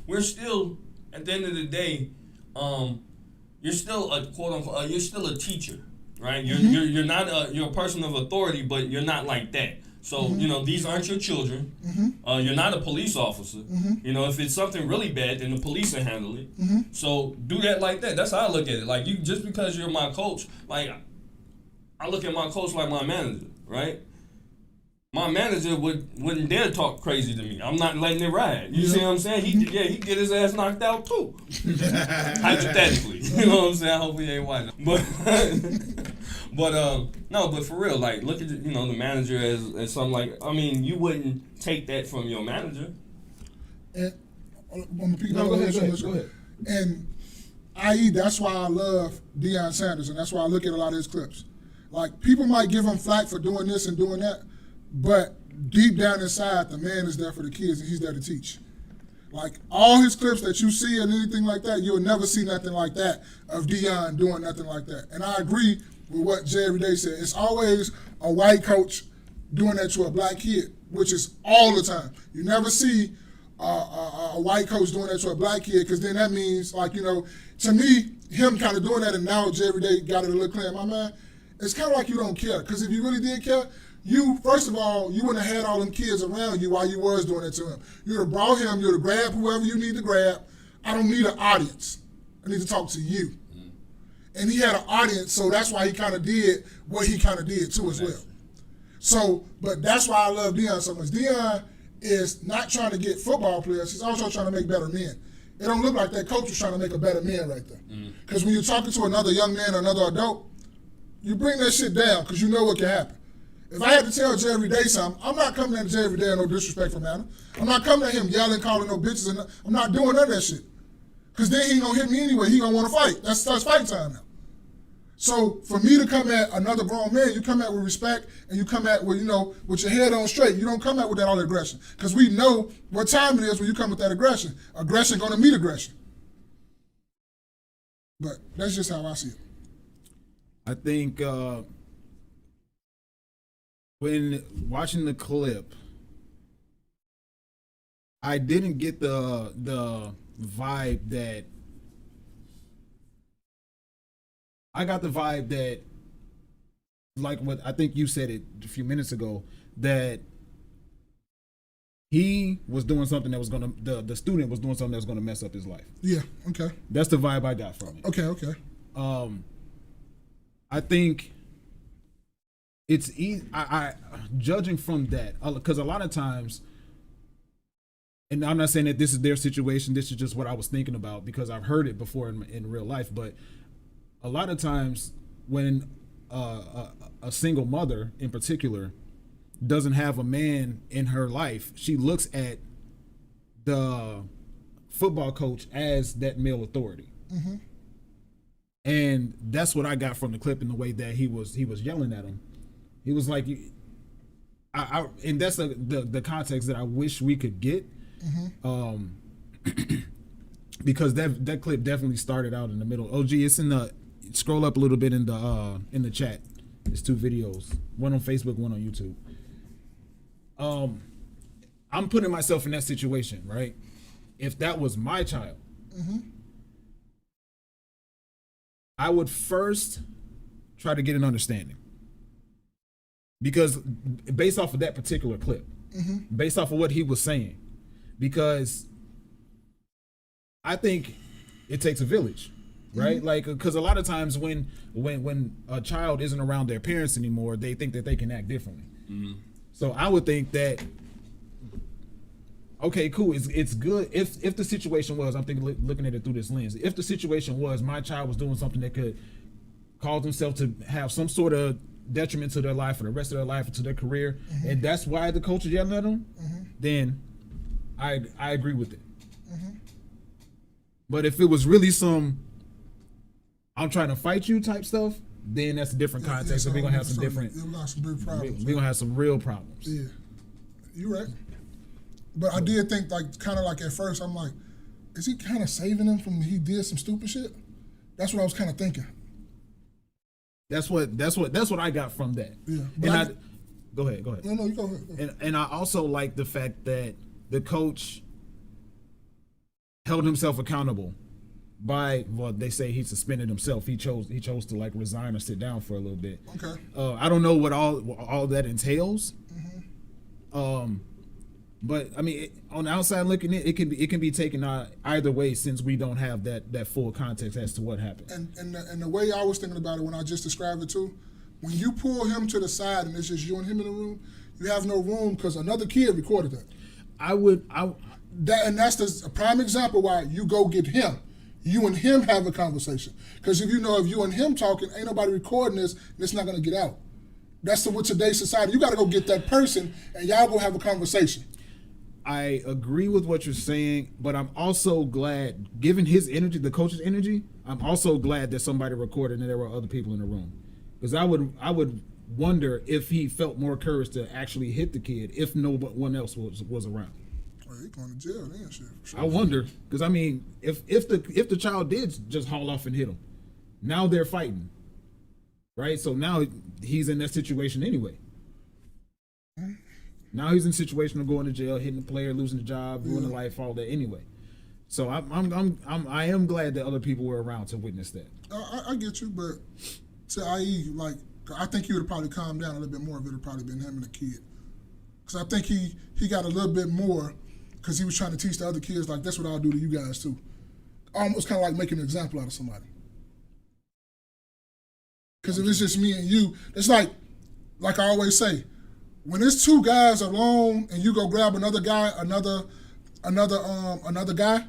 we're still, at the end of the day, you're still a quote unquote, you're still a teacher, right? You're not you're a person of authority, but you're not like that. So, these aren't your children. You're not a police officer. If it's something really bad, then the police will handle it. So do that like that. That's how I look at it. Like, just because you're my coach, like, I look at my coach like my manager, right? My manager wouldn't dare talk crazy to me. I'm not letting it ride. You see what I'm saying? He'd get his ass knocked out too. Hypothetically. You know what I'm saying? I hope he ain't white. But for real, like, look at the manager as something like, you wouldn't take that from your manager. And go ahead. And i.e., that's why I love Deion Sanders, and that's why I look at a lot of his clips. Like, people might give him flack for doing this and doing that, but deep down inside, the man is there for the kids and he's there to teach. Like, all his clips that you see and anything like that, you'll never see nothing like that of Deion doing nothing like that. And I agree with what Jerry Day said. It's always a white coach doing that to a black kid, which is all the time. You never see a white coach doing that to a black kid, because then that means, like, to me, him kind of doing that, and now Jerry Day got it a little clear. My man, it's kind of like you don't care, because if you really did care, first of all, you wouldn't have had all them kids around you while you was doing it to him. You would have brought him, you would have grabbed whoever you need to grab. I don't need an audience. I need to talk to you. And he had an audience, so that's why he kind of did what he kind of did too as well. So, but that's why I love Deion so much. Deion is not trying to get football players, he's also trying to make better men. It don't look like that coach was trying to make a better man right there. Because when you're talking to another young man or another adult, you bring that shit down because you know what can happen. If I had to tell Jerry Day something, I'm not coming at Jerry Day in no disrespectful manner. I'm not coming at him yelling, calling no bitches, and I'm not doing none of that shit. Because then he gonna hit me anyway, he gonna want to fight. That's fight time now. So for me to come at another grown man, you come at with respect, and you come at with, with your head on straight. You don't come at with that all aggression. Because we know what time it is when you come with that aggression. Aggression gonna meet aggression. But that's just how I see it. I think when watching the clip, I didn't get the vibe that I got the vibe that, like what I think you said it a few minutes ago, that he was doing something that was gonna the student was doing something that was gonna mess up his life. Yeah. Okay. That's the vibe I got from it. Okay. I think it's easy. I judging from that, because a lot of times and I'm not saying that this is their situation. This is just what I was thinking about because I've heard it before in real life. But a lot of times when a single mother in particular doesn't have a man in her life, she looks at the football coach as that male authority. Mm-hmm. And that's what I got from the clip in the way that he was yelling at him. He was like, and that's the context that I wish we could get. Mm-hmm. Because that clip definitely started out in the middle. OG, it's in the scroll up a little bit in the chat. It's 2 videos, one on Facebook, one on YouTube. I'm putting myself in that situation, right? If that was my child, Mm-hmm. I would first try to get an understanding. Because based off of that particular clip, Mm-hmm. based off of what he was saying, because I think it takes a village, right? Like, because a lot of times when a child isn't around their parents anymore, they think that they can act differently. So I would think that, okay, cool, it's good if the situation was, I'm thinking looking at it through this lens, if the situation was my child was doing something that could cause themselves to have some sort of detriment to their life for the rest of their life or to their career, and that's why the coach is yelling at them, then I agree with it. But if it was really some I'm trying to fight you type stuff, then that's a different context, and we're gonna have some different. We're gonna have some big problems. We're gonna have some real problems. Yeah, you're right. But I did think, like, kind of like at first, I'm like, is he kind of saving him from he did some stupid shit? That's what I was kind of thinking. That's what I got from that. Yeah, And go ahead. No, you go ahead. And I also like the fact that the coach held himself accountable by, well, they say he suspended himself. He chose to like resign or sit down for a little bit. Okay. I don't know what all that entails. But I mean, on the outside looking in, it can be taken either way, since we don't have that full context as to what happened. And the way I was thinking about it when I just described it too, when you pull him to the side and it's just you and him in the room, you have no room because another kid recorded that. That's a prime example why you go get him. You and him have a conversation. Because if you and him talking, ain't nobody recording this, and it's not gonna get out. That's with today's society. You gotta go get that person and y'all go have a conversation. I agree with what you're saying, but I'm also glad, given his energy, the coach's energy, I'm also glad that somebody recorded and there were other people in the room. Because I would wonder if he felt more courage to actually hit the kid if no one else was around. Well, he going to jail then, shit. Sure. I wonder, because I mean, if the child did just haul off and hit him, now they're fighting, right? So now he's in that situation anyway. Now he's in a situation of going to jail, hitting the player, losing the job, ruining life, all that anyway. So I am glad that other people were around to witness that. I get you, but i.e., like, I think he would have probably calmed down a little bit more if it would have probably been him and the kid. Because I think he got a little bit more because he was trying to teach the other kids, like, that's what I'll do to you guys too. Almost kind of like making an example out of somebody. Because if it's just me and you, it's like I always say, when it's 2 guys alone and you go grab another guy, another guy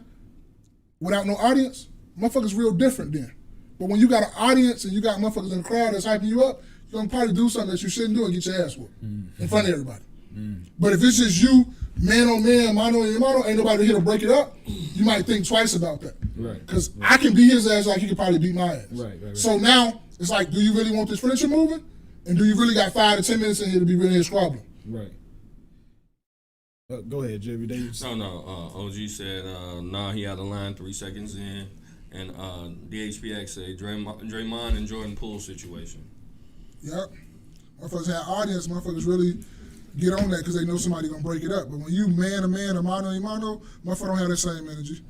without no audience, motherfuckers real different then. But when you got an audience and you got motherfuckers in the crowd that's hyping you up, you're gonna probably do something that you shouldn't do and get your ass whooped in front of everybody. But if it's just you, man on man, mano a mano, ain't nobody here to break it up, you might think twice about that. Right. Because I can beat his ass like he could probably beat my ass. Right. So now it's like, do you really want this friendship moving? And do you really got 5 to 10 minutes in here to be really here squabbling? Right. Go ahead, Jerry. No. OG said, nah, he had a line 3 seconds in. And DHPX said Draymond and Jordan Poole situation. Yep. Motherfuckers have audience. Motherfuckers really get on that because they know somebody going to break it up. But when you man to man or mano a mano, motherfucker don't have that same energy.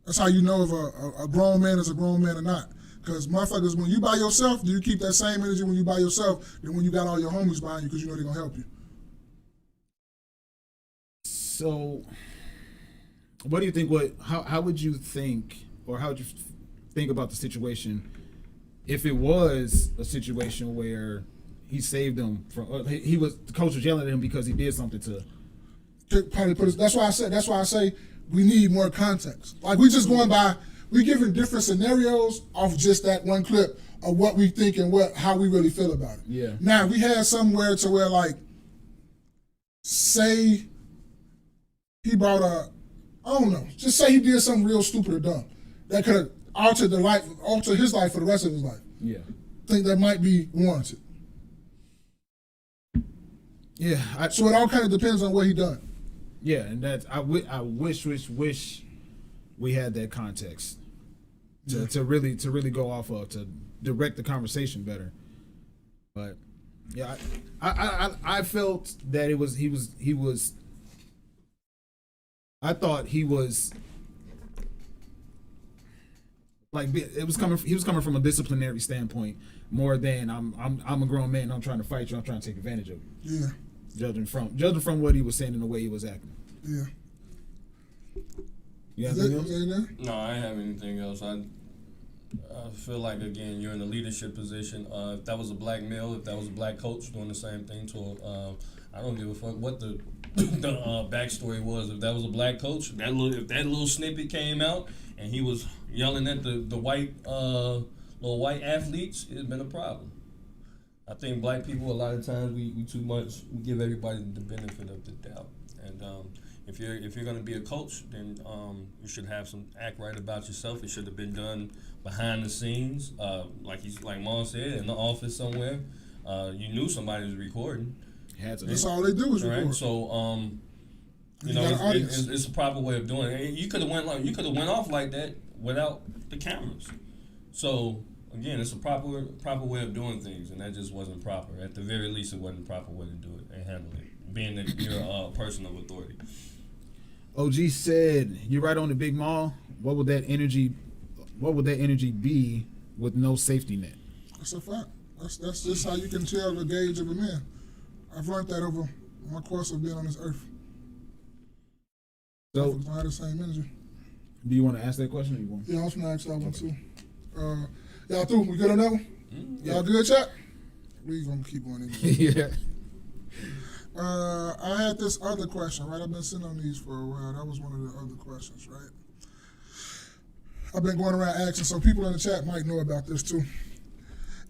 That's how you know if a grown man is a grown man or not. Because motherfuckers, when you by yourself, do you keep that same energy when you by yourself than when you got all your homies behind you because you know they're going to help you? So, what do you think? How would you think, or how would you think about the situation if it was a situation where he saved him from? The coach was yelling at him because he did something to could probably put us. That's why I say we need more context. Like we just going by, we giving different scenarios off just that one clip of what we think and how we really feel about it. Yeah. Now we had somewhere to where like, say he brought I don't know, just say he did something real stupid or dumb that could have alter his life for the rest of his life. Yeah. Think that might be warranted. Yeah. So it all kind of depends on what he done. Yeah, and that's I wish we had that context to really go off of to direct the conversation better. But yeah, I felt that he was. I thought he was like he was coming from a disciplinary standpoint more than I'm a grown man. I'm trying to fight you. I'm trying to take advantage of you. Yeah. Judging from what he was saying and the way he was acting. Yeah. You have anything else? No, I don't have anything else. I feel like, again, you're in a leadership position. If that was a black male, if that was a black coach doing the same thing to I don't give a fuck what the backstory was. If that was a black coach, if that little snippet came out and he was yelling at the white little white athletes, it'd been a problem. I think black people, a lot of times, we give everybody the benefit of the doubt. And if you're going to be a coach, then you should act right about yourself. It should have been done behind the scenes, like Mom said, in the office somewhere. You knew somebody was recording. That's all they do is record. Right? So it's a proper way of doing it. You could have went off like that without the cameras. So again, it's a proper way of doing things, and that just wasn't proper. At the very least, it wasn't a proper way to do it and handle it, being that you're a person of authority. OG said, "You're right on the big mall. What would that energy be with no safety net?" That's a fact. That's just how you can tell the gauge of a man. I've learned that over my course of being on this earth. So, I had the same energy. do you want to ask that question, or you want? Yeah, I was gonna ask that one too. Y'all through? We good on that one? Y'all good, chat? We gonna keep on in. Yeah. I had this other question, right? I've been sitting on these for a while. That was one of the other questions, right? I've been going around asking, so people in the chat might know about this too.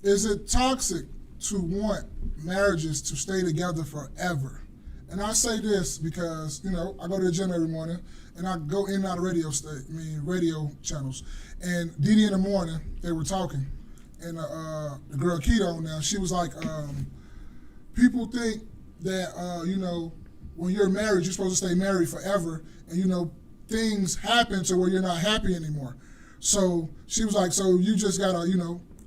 Is it toxic to want marriages to stay together forever? And I say this because, I go to the gym every morning and I go in and out of radio channels. And Didi in the morning, they were talking. And the girl Keto now, she was like, people think that, when you're married, you're supposed to stay married forever. And, things happen to where you're not happy anymore. So she was like, so you just gotta,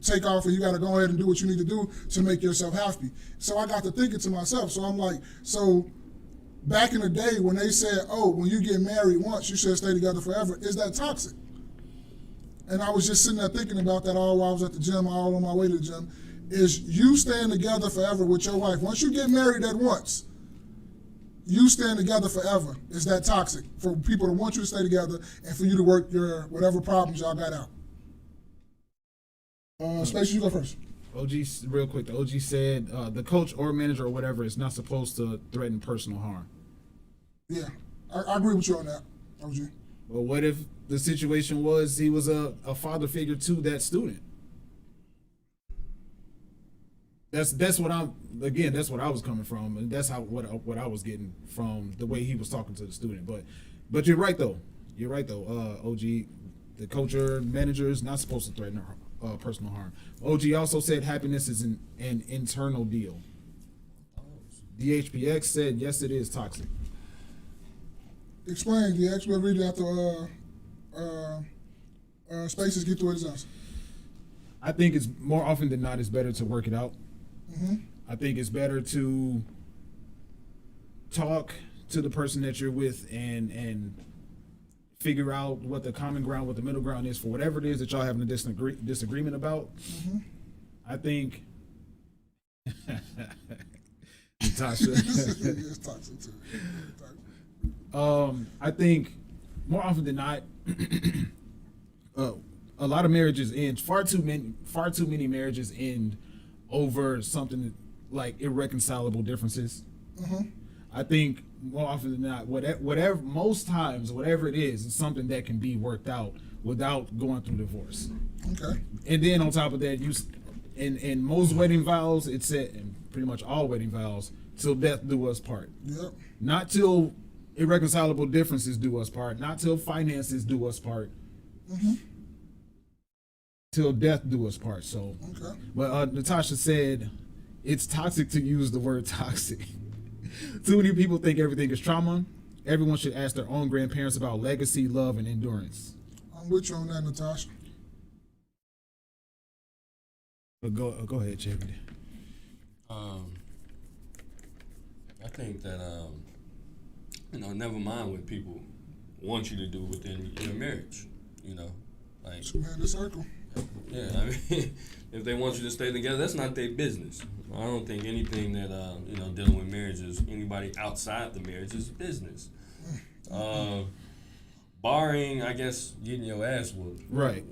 take off and you gotta go ahead and do what you need to do to make yourself happy. So I got to thinking to myself, so I'm like, so back in the day when they said, oh, when you get married once, you should stay together forever, is that toxic? And I was just sitting there thinking about that all while I was at the gym, all on my way to the gym. Is you staying together forever with your wife, once you get married at once, you staying together forever, is that toxic for people to want you to stay together and for you to work your whatever problems y'all got out? Space, you go first. OG, real quick, the OG said the coach or manager or whatever is not supposed to threaten personal harm. Yeah, I agree with you on that, OG. Well, what if the situation was he was a father figure to that student? That's what that's what I was coming from, and that's what I was getting from the way he was talking to the student. But you're right though. OG, the coach or manager is not supposed to threaten personal harm. OG also said happiness is an internal deal. DHPX said yes, it is toxic. Explain, DX. We'll read it after Spaces get to his answer. I think it's more often than not, it's better to work it out. Mm-hmm. I think it's better to talk to the person that you're with and figure out what the common ground, what the middle ground is for whatever it is that y'all having a disagreement about. Mm-hmm. I think Natasha. It's toxic too. I think more often than not, a lot of marriages end. Far too many marriages end over something like irreconcilable differences. Mm-hmm. I think more often than not, whatever most times, whatever it is, it's something that can be worked out without going through divorce. Okay. And then on top of that, in most wedding vows, it said, in pretty much all wedding vows, till death do us part. Yep. Not till irreconcilable differences do us part. Not till finances do us part. Mm-hmm. Till death do us part. So, Okay. but Natasha said it's toxic to use the word toxic. Too many people think everything is trauma. Everyone should ask their own grandparents about legacy, love, and endurance. I'm with you on that, Natasha. But go ahead, Chevy. I think that never mind what people want you to do within your marriage. Like Man, the circle. yeah, I mean, if they want you to stay together, that's not their business. I don't think anything that dealing with marriage is anybody outside the marriage is business. Barring, I guess, getting your ass whooped, Right.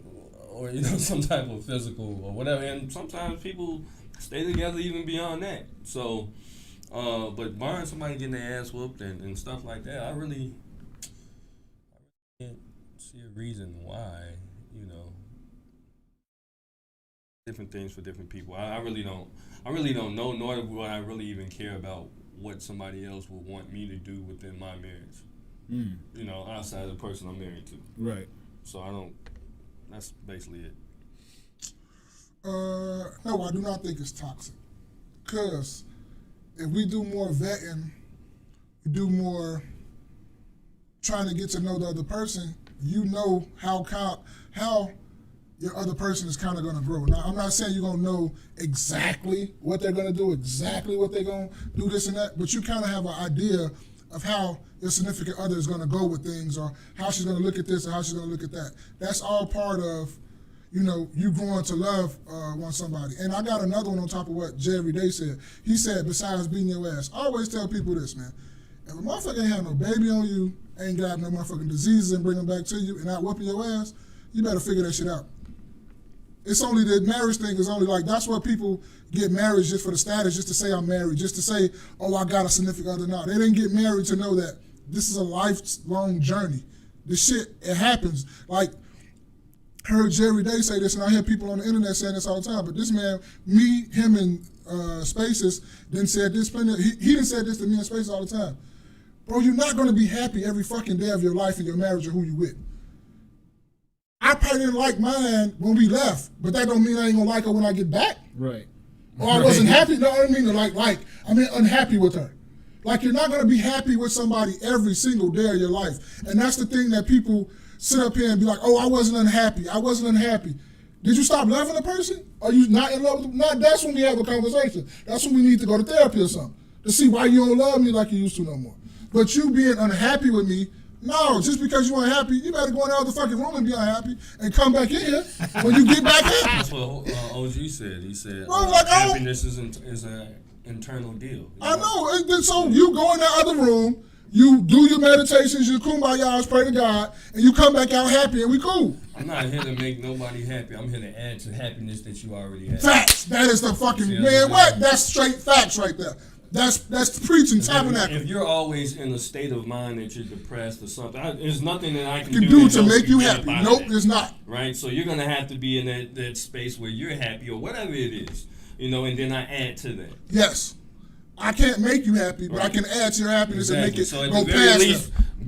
or some type of physical or whatever. And sometimes people stay together even beyond that. So, but barring somebody getting their ass whooped and stuff like that, I really can't see a reason why. Different things for different people. I really don't know, nor would I really even care about what somebody else would want me to do within my marriage. Outside of the person I'm married to. Right. So I don't. That's basically it. No, I do not think it's toxic. Because if we do more vetting, we do more trying to get to know the other person, you know how your other person is kind of going to grow. Now, I'm not saying you're going to know exactly what they're going to do, exactly what they're going to do, this and that, but you kind of have an idea of how your significant other is going to go with things, or how she's going to look at this or how she's going to look at that. That's all part of, you growing to love somebody. And I got another one on top of what Jerry Day said. He said, besides beating your ass, I always tell people this, man. If a motherfucker ain't have no baby on you, ain't got no motherfucking diseases and bring them back to you and not whooping your ass, you better figure that shit out. It's only the marriage thing is only like, that's what people get married just for the status, just to say I'm married, just to say, oh, I got a significant other now. They didn't get married to know that this is a lifelong journey. This shit, it happens. Like, heard Jerry Day say this, and I hear people on the internet saying this all the time, but this man, him and Spaces done said this plenty. He done said this to me and Spaces all the time. Bro, you're not gonna be happy every fucking day of your life in your marriage or who you with. I probably didn't like mine when we left, but that don't mean I ain't gonna like her when I get back. Right. Or I wasn't happy, no, I mean I mean unhappy with her. Like, you're not gonna be happy with somebody every single day of your life. And that's the thing that people sit up here and be like, oh, I wasn't unhappy. Did you stop loving the person? Are you not in love with them? Not, that's when we have a conversation. That's when we need to go to therapy or something, to see why you don't love me like you used to no more. But you being unhappy with me, no, just because you unhappy, you better go in the other fucking room and be unhappy and come back in here when you get back in. That's what OG said. He said Well, happiness is an internal deal. I know. And so you go in that other room, you do your meditations, your kumbayas, pray to God, and you come back out happy and we cool. I'm not here to make nobody happy. I'm here to add to happiness that you already have. Facts. That is the fucking, man, what? That's straight facts right there. That's preaching tabernacle. If you're always in a state of mind that you're depressed or something, there's nothing that I can do to make you happy. Nope, there's not. Right? So you're going to have to be in that space where you're happy or whatever it is, and then I add to that. Yes. I can't make you happy, but I can add to your happiness and make it so go past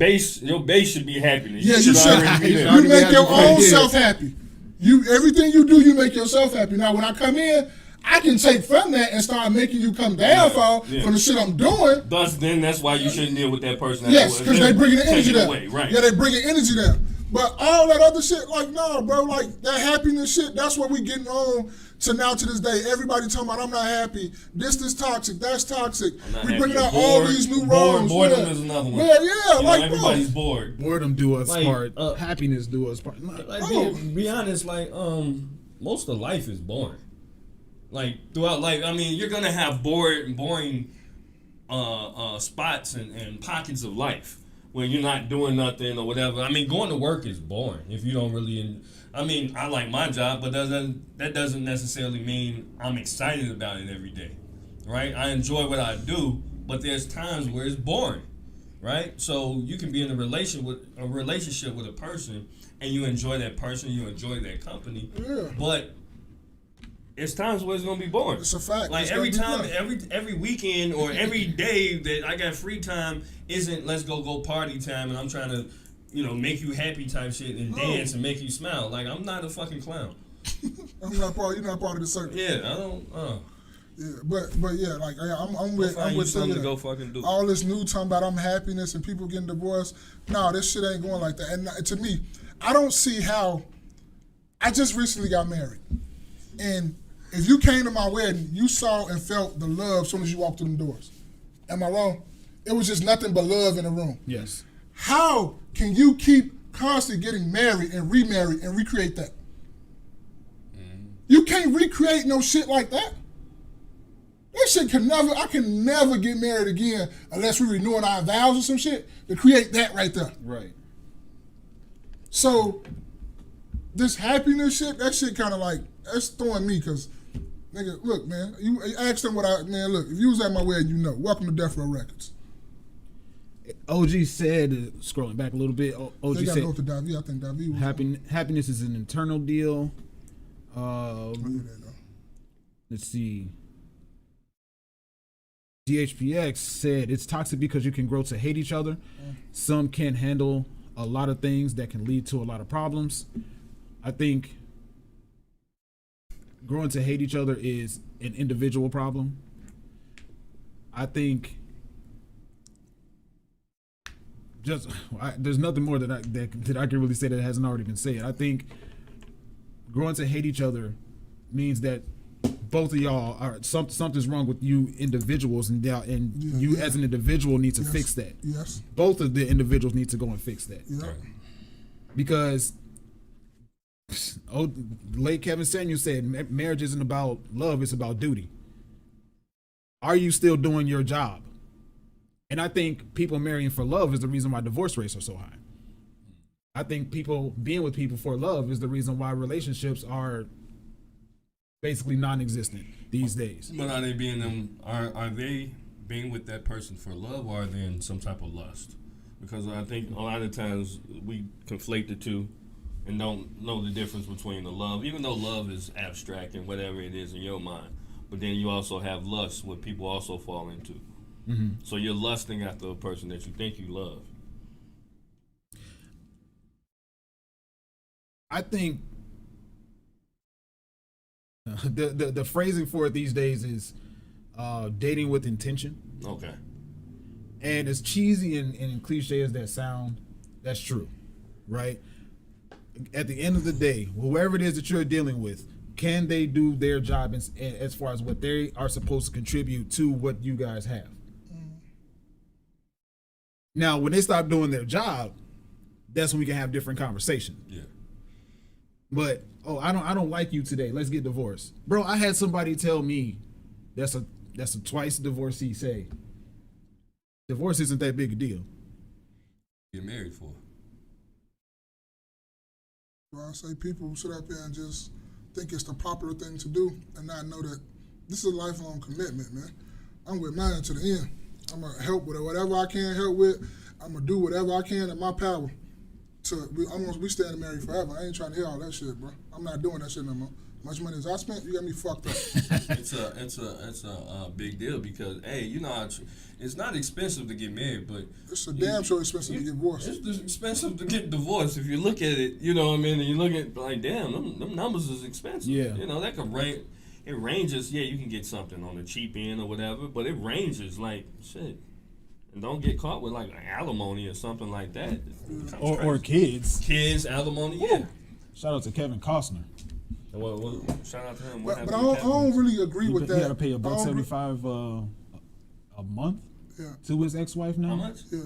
least, your base should be happiness. Yeah, you should. You make your own self happy. Everything you do, you make yourself happy. Now, when I come in, I can take from that and start making you come down for the shit I'm doing. Then that's why you shouldn't deal with that person. Yes, because they bringing the energy down. Right. Yeah, they bringing energy down. But all that other shit, like, no, bro, like, that happiness shit, that's what we getting on to this day. Everybody talking about, I'm not happy. This is toxic. That's toxic. We bringing out all these new roles. Boredom is another one. Yeah, like, everybody's bored. Boredom do us Like, part. Happiness do us part. Be honest, most of life is boring. Like, throughout life, I mean, you're gonna have boring spots and pockets of life when you're not doing nothing or whatever. I mean, going to work is boring if you don't really. I mean, I like my job, but that doesn't necessarily mean I'm excited about it every day, right? I enjoy what I do, but there's times where it's boring, right? So you can be in a relationship with a person, and you enjoy that person, you enjoy that company, but it's times where it's gonna be boring. It's a fact. Like It's every gonna time, be every weekend or every day that I got free time isn't let's go party time, and I'm trying to, make you happy type shit and dance and make you smile. Like I'm not a fucking clown. I'm not part. You're not part of the circle. Yeah, I don't. Yeah, but yeah, like I'm with something to you. go fucking do. All this new talking about happiness and people getting divorced. No, this shit ain't going like that. And to me, I don't see how. I just recently got married, and if you came to my wedding, you saw and felt the love as soon as you walked through them doors. Am I wrong? It was just nothing but love in the room. Yes. How can you keep constantly getting married and remarried and recreate that? You can't recreate no shit like that. That shit I can never get married again unless we renewing our vows or some shit to create that right there. Right. So, this happiness shit, that shit kind of like, that's throwing me because, nigga, look, man, you ask them look, if you was at my wedding, welcome to Death Row Records. OG said, scrolling back a little bit, OG They got to said, go to Davi. I think Davi was happiness is an internal deal. there you go. Let's see. DHPX said it's toxic because you can grow to hate each other. Some can't handle a lot of things that can lead to a lot of problems. I think growing to hate each other is an individual problem. I think there's nothing more that I can really say that hasn't already been said. I think growing to hate each other means that both of y'all are something's wrong with you individuals, and you as an individual need to fix that. Yes. Both of the individuals need to go and fix that. Yeah. Because late Kevin Samuel said marriage isn't about love, it's about duty. Are you still doing your job? And I think people marrying for love is the reason why divorce rates are so high. I think people being with people for love is the reason why relationships are basically non-existent these days. But are they being with that person for love, or are they in some type of lust? Because I think a lot of times we conflate the two and don't know the difference between the love, even though love is abstract and whatever it is in your mind. But then you also have lust, what people also fall into. Mm-hmm. So you're lusting after a person that you think you love. I think the phrasing for it these days is dating with intention. Okay. And as cheesy and cliche as that sound, that's true, right? At the end of the day, whoever it is that you're dealing with, can they do their job as far as what they are supposed to contribute to what you guys have? Now, when they stop doing their job, that's when we can have different conversations. Yeah. But I don't like you today. Let's get divorced, bro. I had somebody tell me that's a twice divorcee say divorce isn't that big a deal. Get married for. Well, I say people sit up here and just think it's the popular thing to do and not know that this is a lifelong commitment, man. I'm with mine to the end. I'm gonna help with whatever I can help with. I'm gonna do whatever I can in my power. We staying married forever. I ain't trying to hear all that shit, bro. I'm not doing that shit no more. Much money as I spent, you got me fucked up. It's a big deal because it's not expensive to get married, but it's a damn sure expensive to get divorced. It's expensive to get divorced if you look at it. You know what I mean? And you look at like, damn, them numbers is expensive. Yeah. You know that could range. It ranges. Yeah, you can get something on the cheap end or whatever, but it ranges like shit. And don't get caught with like alimony or something like that. Or kids. Kids, alimony, yeah. Shout out to Kevin Costner. Shout out to him. But I don't really agree with that. He had to pay $175 a month to his ex-wife now. How much? Yeah.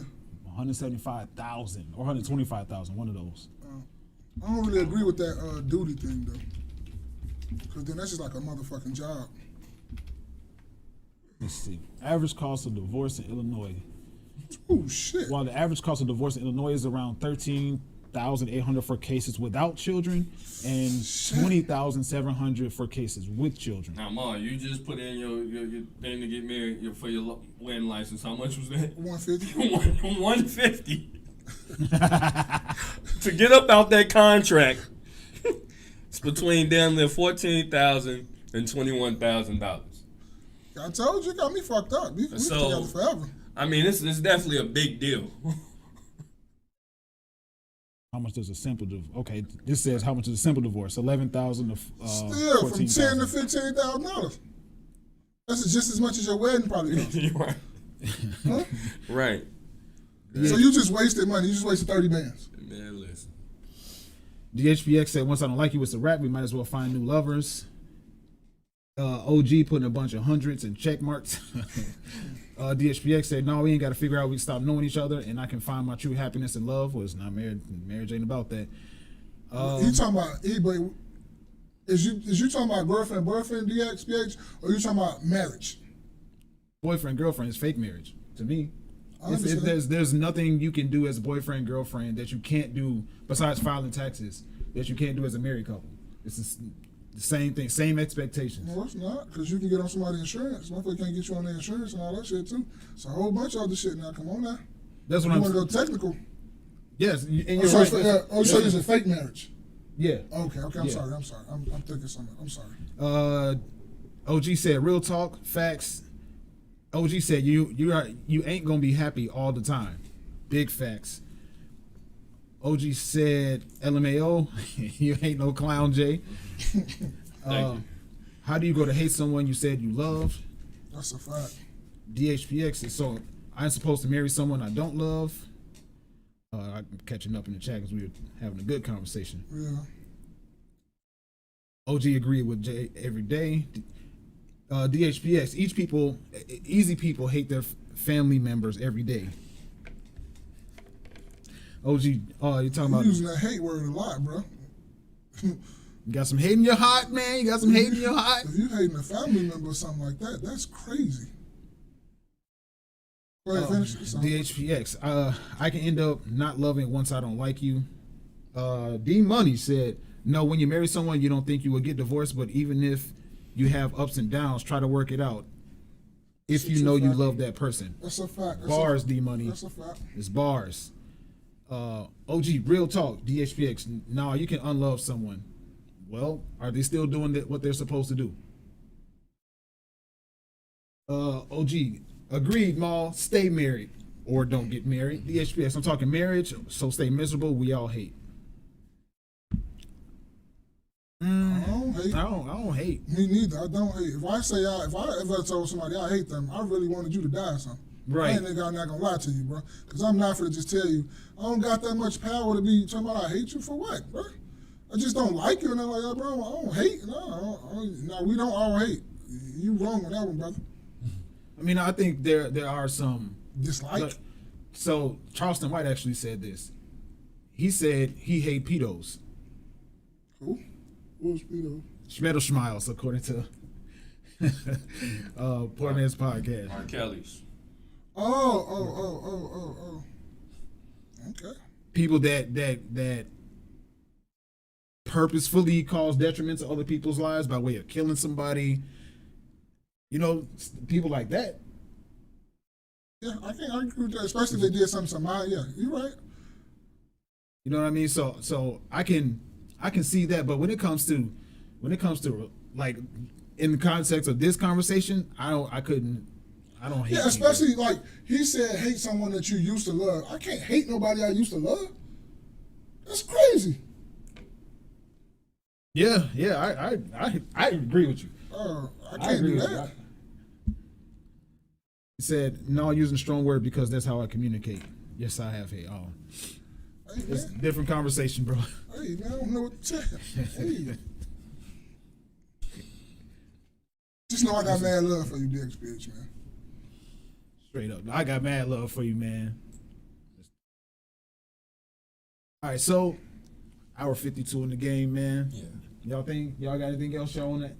$175,000 or $125,000, one of those. I don't really agree with that duty thing though, because then that's just like a motherfucking job. Let's see. Average cost of divorce in Illinois. Oh shit. While the average cost of divorce in Illinois is around $13,000 14,800 for cases without children, and 20,700 for cases with children. Now, Ma, you just put in your thing to get married for your wedding license. How much was that? 150. 150. To get up out that contract, it's between damn near $14,000 and $21,000. I told you, got me fucked up. We together forever. I mean, it's definitely a big deal. How much does a simple divorce? Okay, this says how much is a simple divorce? 11,000 to Still, from 14,000. $10,000 to $15,000. That's just as much as your wedding probably cost. You're right. Huh? Right. So you just wasted money. You just wasted 30 bands. Man, listen. DHPX said, once I don't like you, it's a wrap. We might as well find new lovers. OG putting a bunch of hundreds and check marks. DHPX said, no, we ain't got to figure out we stop knowing each other and I can find my true happiness and love. Well, it's not marriage. Marriage ain't about that. You talking about eBay? Is you talking about girlfriend, DXPH, or you talking about marriage? Boyfriend, girlfriend is fake marriage to me. I understand. There's nothing you can do as a boyfriend, girlfriend that you can't do besides filing taxes that you can't do as a married couple. It's the same thing, same expectations. No, it's not, because you can get on somebody's insurance. Motherfucker can't get you on their insurance and all that shit too. It's a whole bunch of other shit now. Come on now. That's what you I'm want to go technical? Yes, and you're So right. it's a fake marriage. Yeah. Okay. I'm Yeah. sorry. I'm thinking something. I'm sorry. OG said, real talk, facts. OG said, you ain't gonna be happy all the time. Big facts. OG said, LMAO, you ain't no clown, Jay. How do you go to hate someone you said you loved? That's a fact. DHPX is, so I'm supposed to marry someone I don't love. I'm catching up in the chat because we were having a good conversation. Yeah. OG agreed with Jay every day. DHPX, easy people hate their family members every day. OG, you're talking about using that hate word a lot, bro. You got some hate in your heart, man. You got some hate in your heart. If you hating a family member or something like that, that's crazy. Go ahead, finish. DHPX, I can end up not loving once I don't like you. D Money said, no, when you marry someone, you don't think you will get divorced, but even if you have ups and downs, try to work it out. If you know you love that person. That's a fact. Bars, D Money. That's a fact. It's bars. OG, real talk, DHPX. No, you can unlove someone. Well, are they still doing what they're supposed to do? OG, agreed, Maul. Stay married or don't get married. DHPX, I'm talking marriage, so stay miserable. We all hate. I don't hate. I don't hate. Me neither. I don't hate. If I ever told somebody I hate them, I really wanted you to die or something. Right. I ain't not gonna lie to you, bro. Because I'm not for to just tell you, I don't got that much power to be talking about I hate you for what, bro? I just don't like you and I'm like that, bro. I don't hate. No, we don't all hate. You wrong on that one, brother. I mean, I think there are some dislike. So Charleston White actually said this. He said he hate pedos. Who? Who's pedo? Schmeddle Schmiles, according to Poor Man's Podcast. R. Kelly's. Oh. Okay. People that purposefully cause detriment to other people's lives by way of killing somebody. You know, people like that. Yeah, I can't argue with that, especially if they did something to somebody. Yeah, you're right. You know what I mean? So I can see that, but when it comes to like in the context of this conversation, I don't hate. Yeah, especially like he said, hate someone that you used to love. I can't hate nobody I used to love. That's crazy. Yeah, I agree with you. I can't do that. He said, no, using a strong word because that's how I communicate. Yes, I have hate. Oh, hey, it's a different conversation, bro. Hey, man, I don't know what to tell you. Hey. Just know I got mad love for you, DXPH, man. Straight up. I got mad love for you, man. All right, so hour 52 in the game, man. Yeah. Y'all got anything else y'all on that?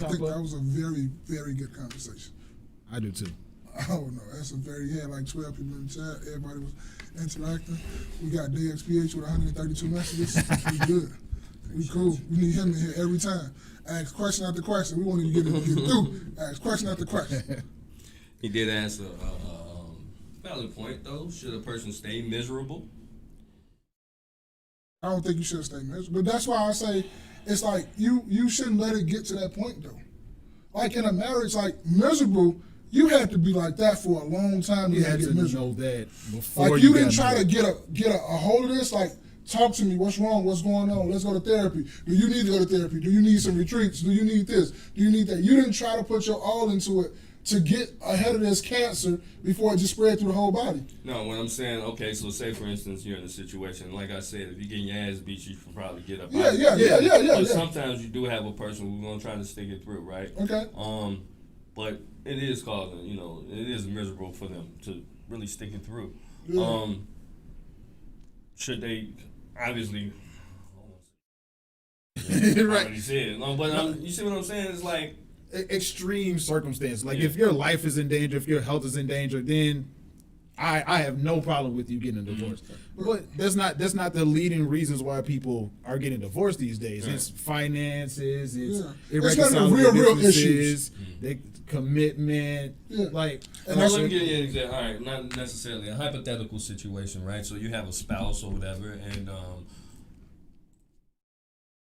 I think that was a very, very good conversation. I do too. I don't know. That's a very, he had like 12 people in the chat. Everybody was interacting. We got DXPH with 132 messages. We good. We cool. We need him in here every time. Ask question after question. We want to get through. Ask question after question. He did ask a valid point, though. Should a person stay miserable? I don't think you should stay miserable. But that's why I say it's like you shouldn't let it get to that point, though. Like in a marriage, like miserable, you had to be like that for a long time. You had get to miserable. know that before Like you got didn't try married. to get a hold of this. Like, talk to me. What's wrong? What's going on? Let's go to therapy. Do you need to go to therapy? Do you need some retreats? Do you need this? Do you need that? You didn't try to put your all into it to get ahead of this cancer before it just spread through the whole body. No, when I'm saying, okay, so say for instance you're in a situation, like I said, if you're getting your ass beat, you can probably get up. Yeah, out of yeah, it. yeah, yeah, yeah, But yeah. sometimes you do have a person who's gonna try to stick it through, right? Okay. But it is causing, it is miserable for them to really stick it through. Yeah. Should they obviously? Right. Already said, no, but you see what I'm saying? It's like. Extreme circumstances. Like Yeah. if your life is in danger, if your health is in danger, then I have no problem with you getting a divorce. But that's not the leading reasons why people are getting divorced these days. Yeah. It's finances, it's Yeah. It's not the irreconcilable real differences, issues. the commitment. Yeah. Like And Well, that's let me get you exactly. All right, not necessarily a hypothetical situation, right? So you have a spouse or whatever, and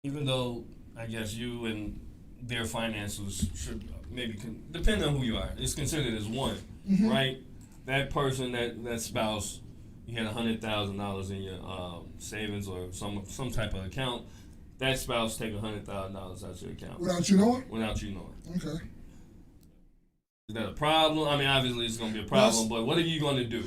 even though I guess you and their finances should maybe depending on who you are, it's considered as one, right? That person, that spouse, you had $100,000 in your savings or some type of account. That spouse take $100,000 out your account Without you knowing? without you knowing. Okay. Is that a problem? I mean, obviously it's going to be a problem, but what are you going to do?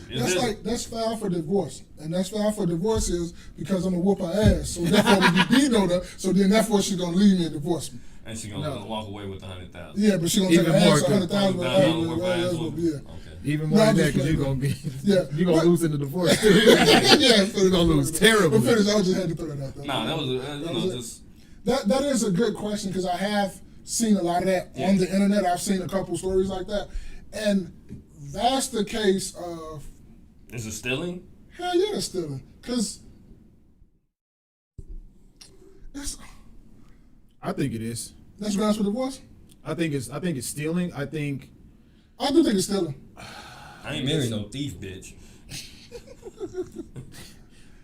That's filed for divorce, and that's filed for divorce is because I'm gonna whoop her ass. So therefore, if you know her, so then therefore she's gonna leave me and divorce me. and she's going to walk away with $100,000. Yeah, but she's gonna take Even her more ass good. $100,000. Yeah. Okay. even more No, than I'm that, just because you're playing. gonna be Yeah. you're gonna But- lose in the divorce too. Yeah, You're gonna lose terribly. But finish, I just had to throw that out there. Nah, that was just That is a good question because I have seen a lot of that on the internet. I've seen a couple stories like that, and that's the case of is it stealing? hell yeah, it's stealing because I think it is. that's grounds for divorce. I think it's stealing. I do think it's stealing. I ain't married no thief, bitch.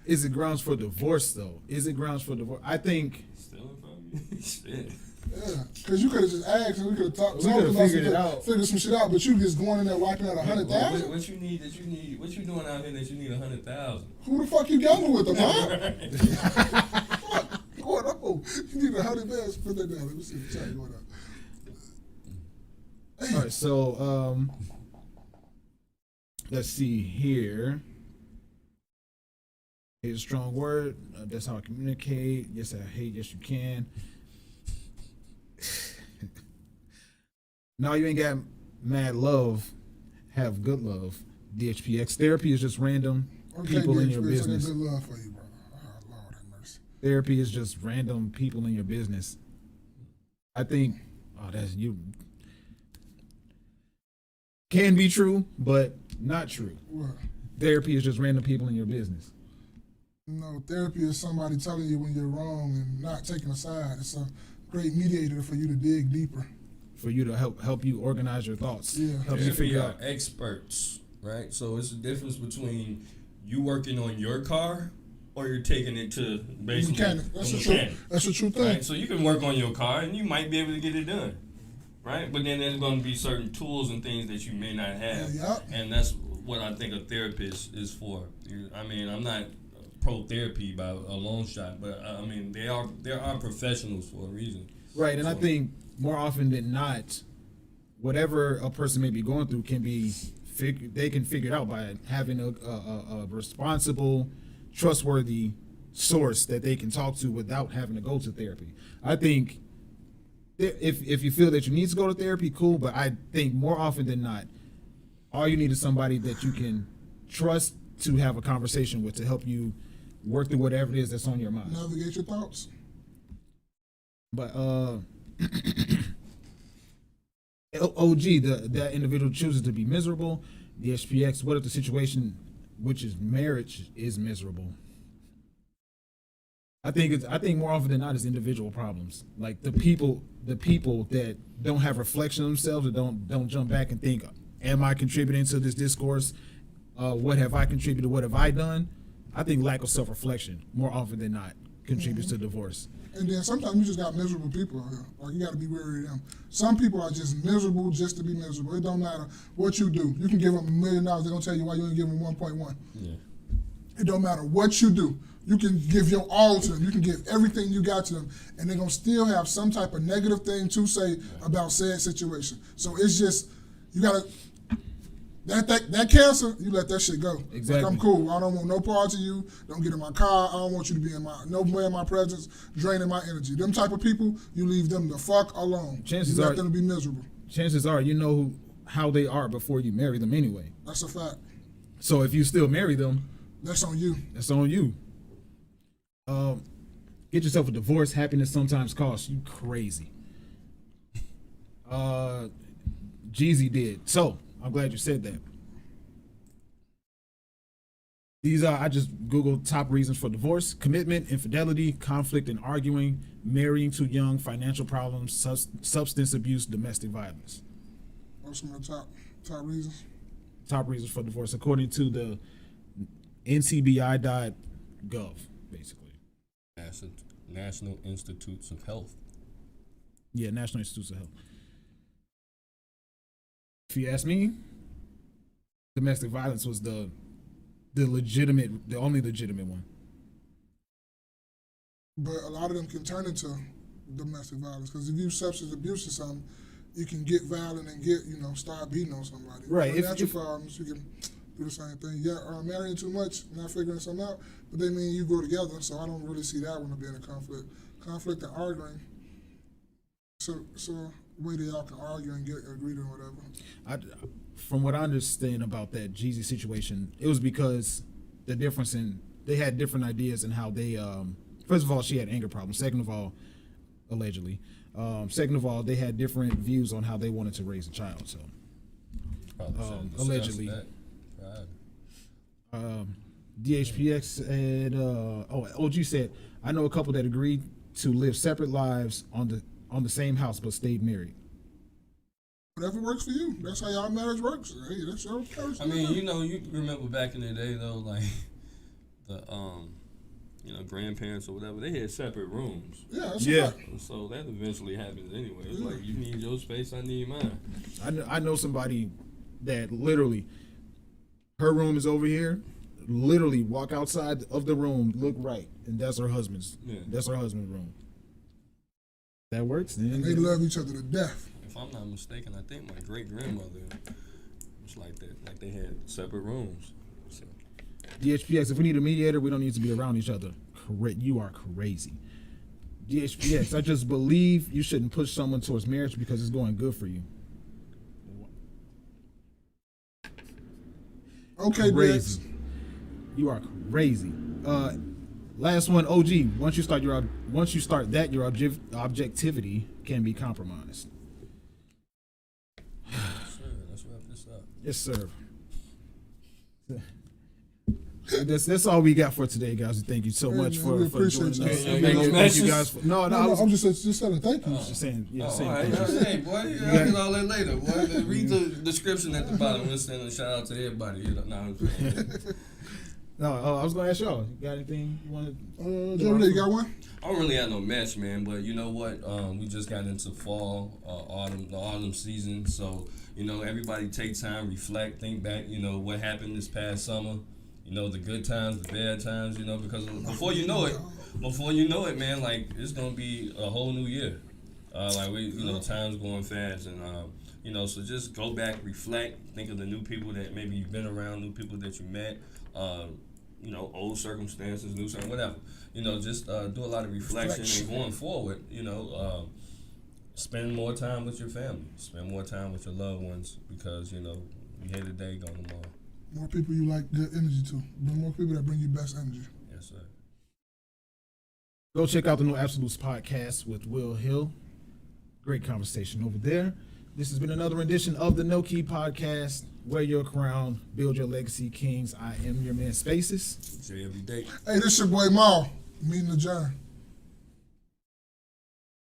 is it grounds for divorce though? Is it grounds for divorce? I think Stealing from you? Shit. Yeah, because you could have just asked and we could have talked We coulda about figured it out. figured some shit out. But you just going in there wiping out 100,000. What you need that you need? What you doing out here that you need 100,000? Who the fuck you gambling with, them, huh? Fuck going on? You need 100 bands. Put that down. Let me see the chat going on. all right. So let's see here. Hate is a strong word. That's how I communicate. Yes, I hate. Yes, you can. No, you ain't got mad love. Have good love. DHPX. Therapy is just random people in your DHP, so business. Good love for you, bro. Oh, Lord have mercy. Therapy is just random people in your business. I think, that's you. Can be true, but not true. What? Therapy is just random people in your business. No, therapy is somebody telling you when you're wrong and not taking a side. It's a great mediator for you to dig deeper. For you to help you organize your thoughts. Yeah. Help you figure out. experts, right? So it's the difference between you working on your car or you're taking it to basically Mechanic. That's a a true. mechanic. That's a true thing. Right? So you can work on your car and you might be able to get it done. Right? But then there's going to be certain tools and things that you may not have. Yeah. And that's what I think a therapist is for. I mean, I'm not pro therapy by a long shot, but I mean, there are professionals for a reason. Right, and I So- think more often than not, whatever a person may be going through can be they can figure it out by having a responsible, trustworthy source that they can talk to without having to go to therapy. I think if you feel that you need to go to therapy, cool, but I think more often than not, all you need is somebody that you can trust to have a conversation with to help you work through whatever it is that's on your mind. Navigate your thoughts. But OG, that individual chooses to be miserable. The SPX, what if the situation, which is marriage, is miserable? I think more often than not it's individual problems. Like the people that don't have reflection of themselves, that don't jump back and think, am I contributing to this discourse? What have I contributed? What have I done? I think lack of self-reflection more often than not contributes to divorce. And then sometimes you just got miserable people out here. Like, you got to be wary of them. Some people are just miserable just to be miserable. It don't matter what you do. You can give them $1 million. They're going to tell you why you only give them 1.1. Yeah. It don't matter what you do. You can give your all to them. You can give everything you got to them. And they're going to still have some type of negative thing to say about said situation. So it's just, you got to, that cancer, you let that shit go. Exactly. Like, I'm cool. I don't want no part of you. Don't get in my car. I don't want you to be in no way in my presence, draining my energy. Them type of people, you leave them the fuck alone. Chances you let are them be miserable. Chances are you know how they are before you marry them anyway. That's a fact. So if you still marry them, that's on you. That's on you. Get yourself a divorce. Happiness sometimes costs you crazy. Jeezy did. So I'm glad you said that. These are, I just Googled top reasons for divorce: commitment, infidelity, conflict and arguing, marrying too young, financial problems, substance abuse, domestic violence. What's some of the top reasons? Top reasons for divorce, according to the ncbi.gov, basically. National Institutes of Health. Yeah, National Institutes of Health. If you ask me, domestic violence was the only legitimate one. But a lot of them can turn into domestic violence, because if you substance abuse or something, you can get violent and start beating on somebody. Right. Natural problems, you can do the same thing. Yeah, marrying too much, not figuring something out, but they mean you go together, so I don't really see that one being a conflict. Conflict and arguing. So way that y'all can argue and get agreed on whatever. From what I understand about that Jeezy situation, it was because the difference in, they had different ideas in how they, first of all, she had anger problems. Second of all, allegedly. Second of all, they had different views on how they wanted to raise a child. So, allegedly. DHPX said, OG said, I know a couple that agreed to live separate lives on the same house but stayed married. Whatever works for you. That's how y'all marriage works. Hey, that's your person. I mean, you remember back in the day though, like the grandparents or whatever, they had separate rooms. Yeah, that's a fact. So that eventually happens anyway. It's like, you need your space, I need mine. I know somebody that literally, her room is over here. Literally walk outside of the room, look right, and that's her husband's. Yeah. That's her husband's room. That works. Then and they love each other to death. If I'm not mistaken, I think my great grandmother was like that. Like, they had separate rooms. So. DHPX, if we need a mediator, we don't need to be around each other. You are crazy. DHPX, I just believe you shouldn't push someone towards marriage because it's going good for you. Okay, crazy. You are crazy. Last one, OG. Once you start that, your objectivity can be compromised. Sure, let's wrap this up. Yes, sir. That's all we got for today, guys. Thank you so much for joining us. Thank you guys. I'm just saying thank you. Just saying, all thank right. you. Hey, boy, I'll get all that later. Boy, read the description at the bottom. We'll send a shout out to everybody. No, I was gonna ask y'all. You got anything you want to? Jeremy, you got one? I don't really have no match, man. But you know what? We just got into fall, the autumn season. So everybody take time, reflect, think back. What happened this past summer. The good times, the bad times. Because before you know it, man, like it's gonna be a whole new year. Time's going fast, and so just go back, reflect, think of the new people that maybe you've been around, new people that you met. Old circumstances, new circumstances, whatever. Just do a lot of reflection and going forward, spend more time with your family, spend more time with your loved ones, because, we here today, gone tomorrow. More people you like good energy to. More people that bring you best energy. Yes, sir. Go check out the No Absolutes podcast with Will Hill. Great conversation over there. This has been another edition of the KNoWKi podcast. Wear your crown, build your legacy, kings. I am your man, Spaces. Say every day. Hey, this your boy Maul. Meeting the John.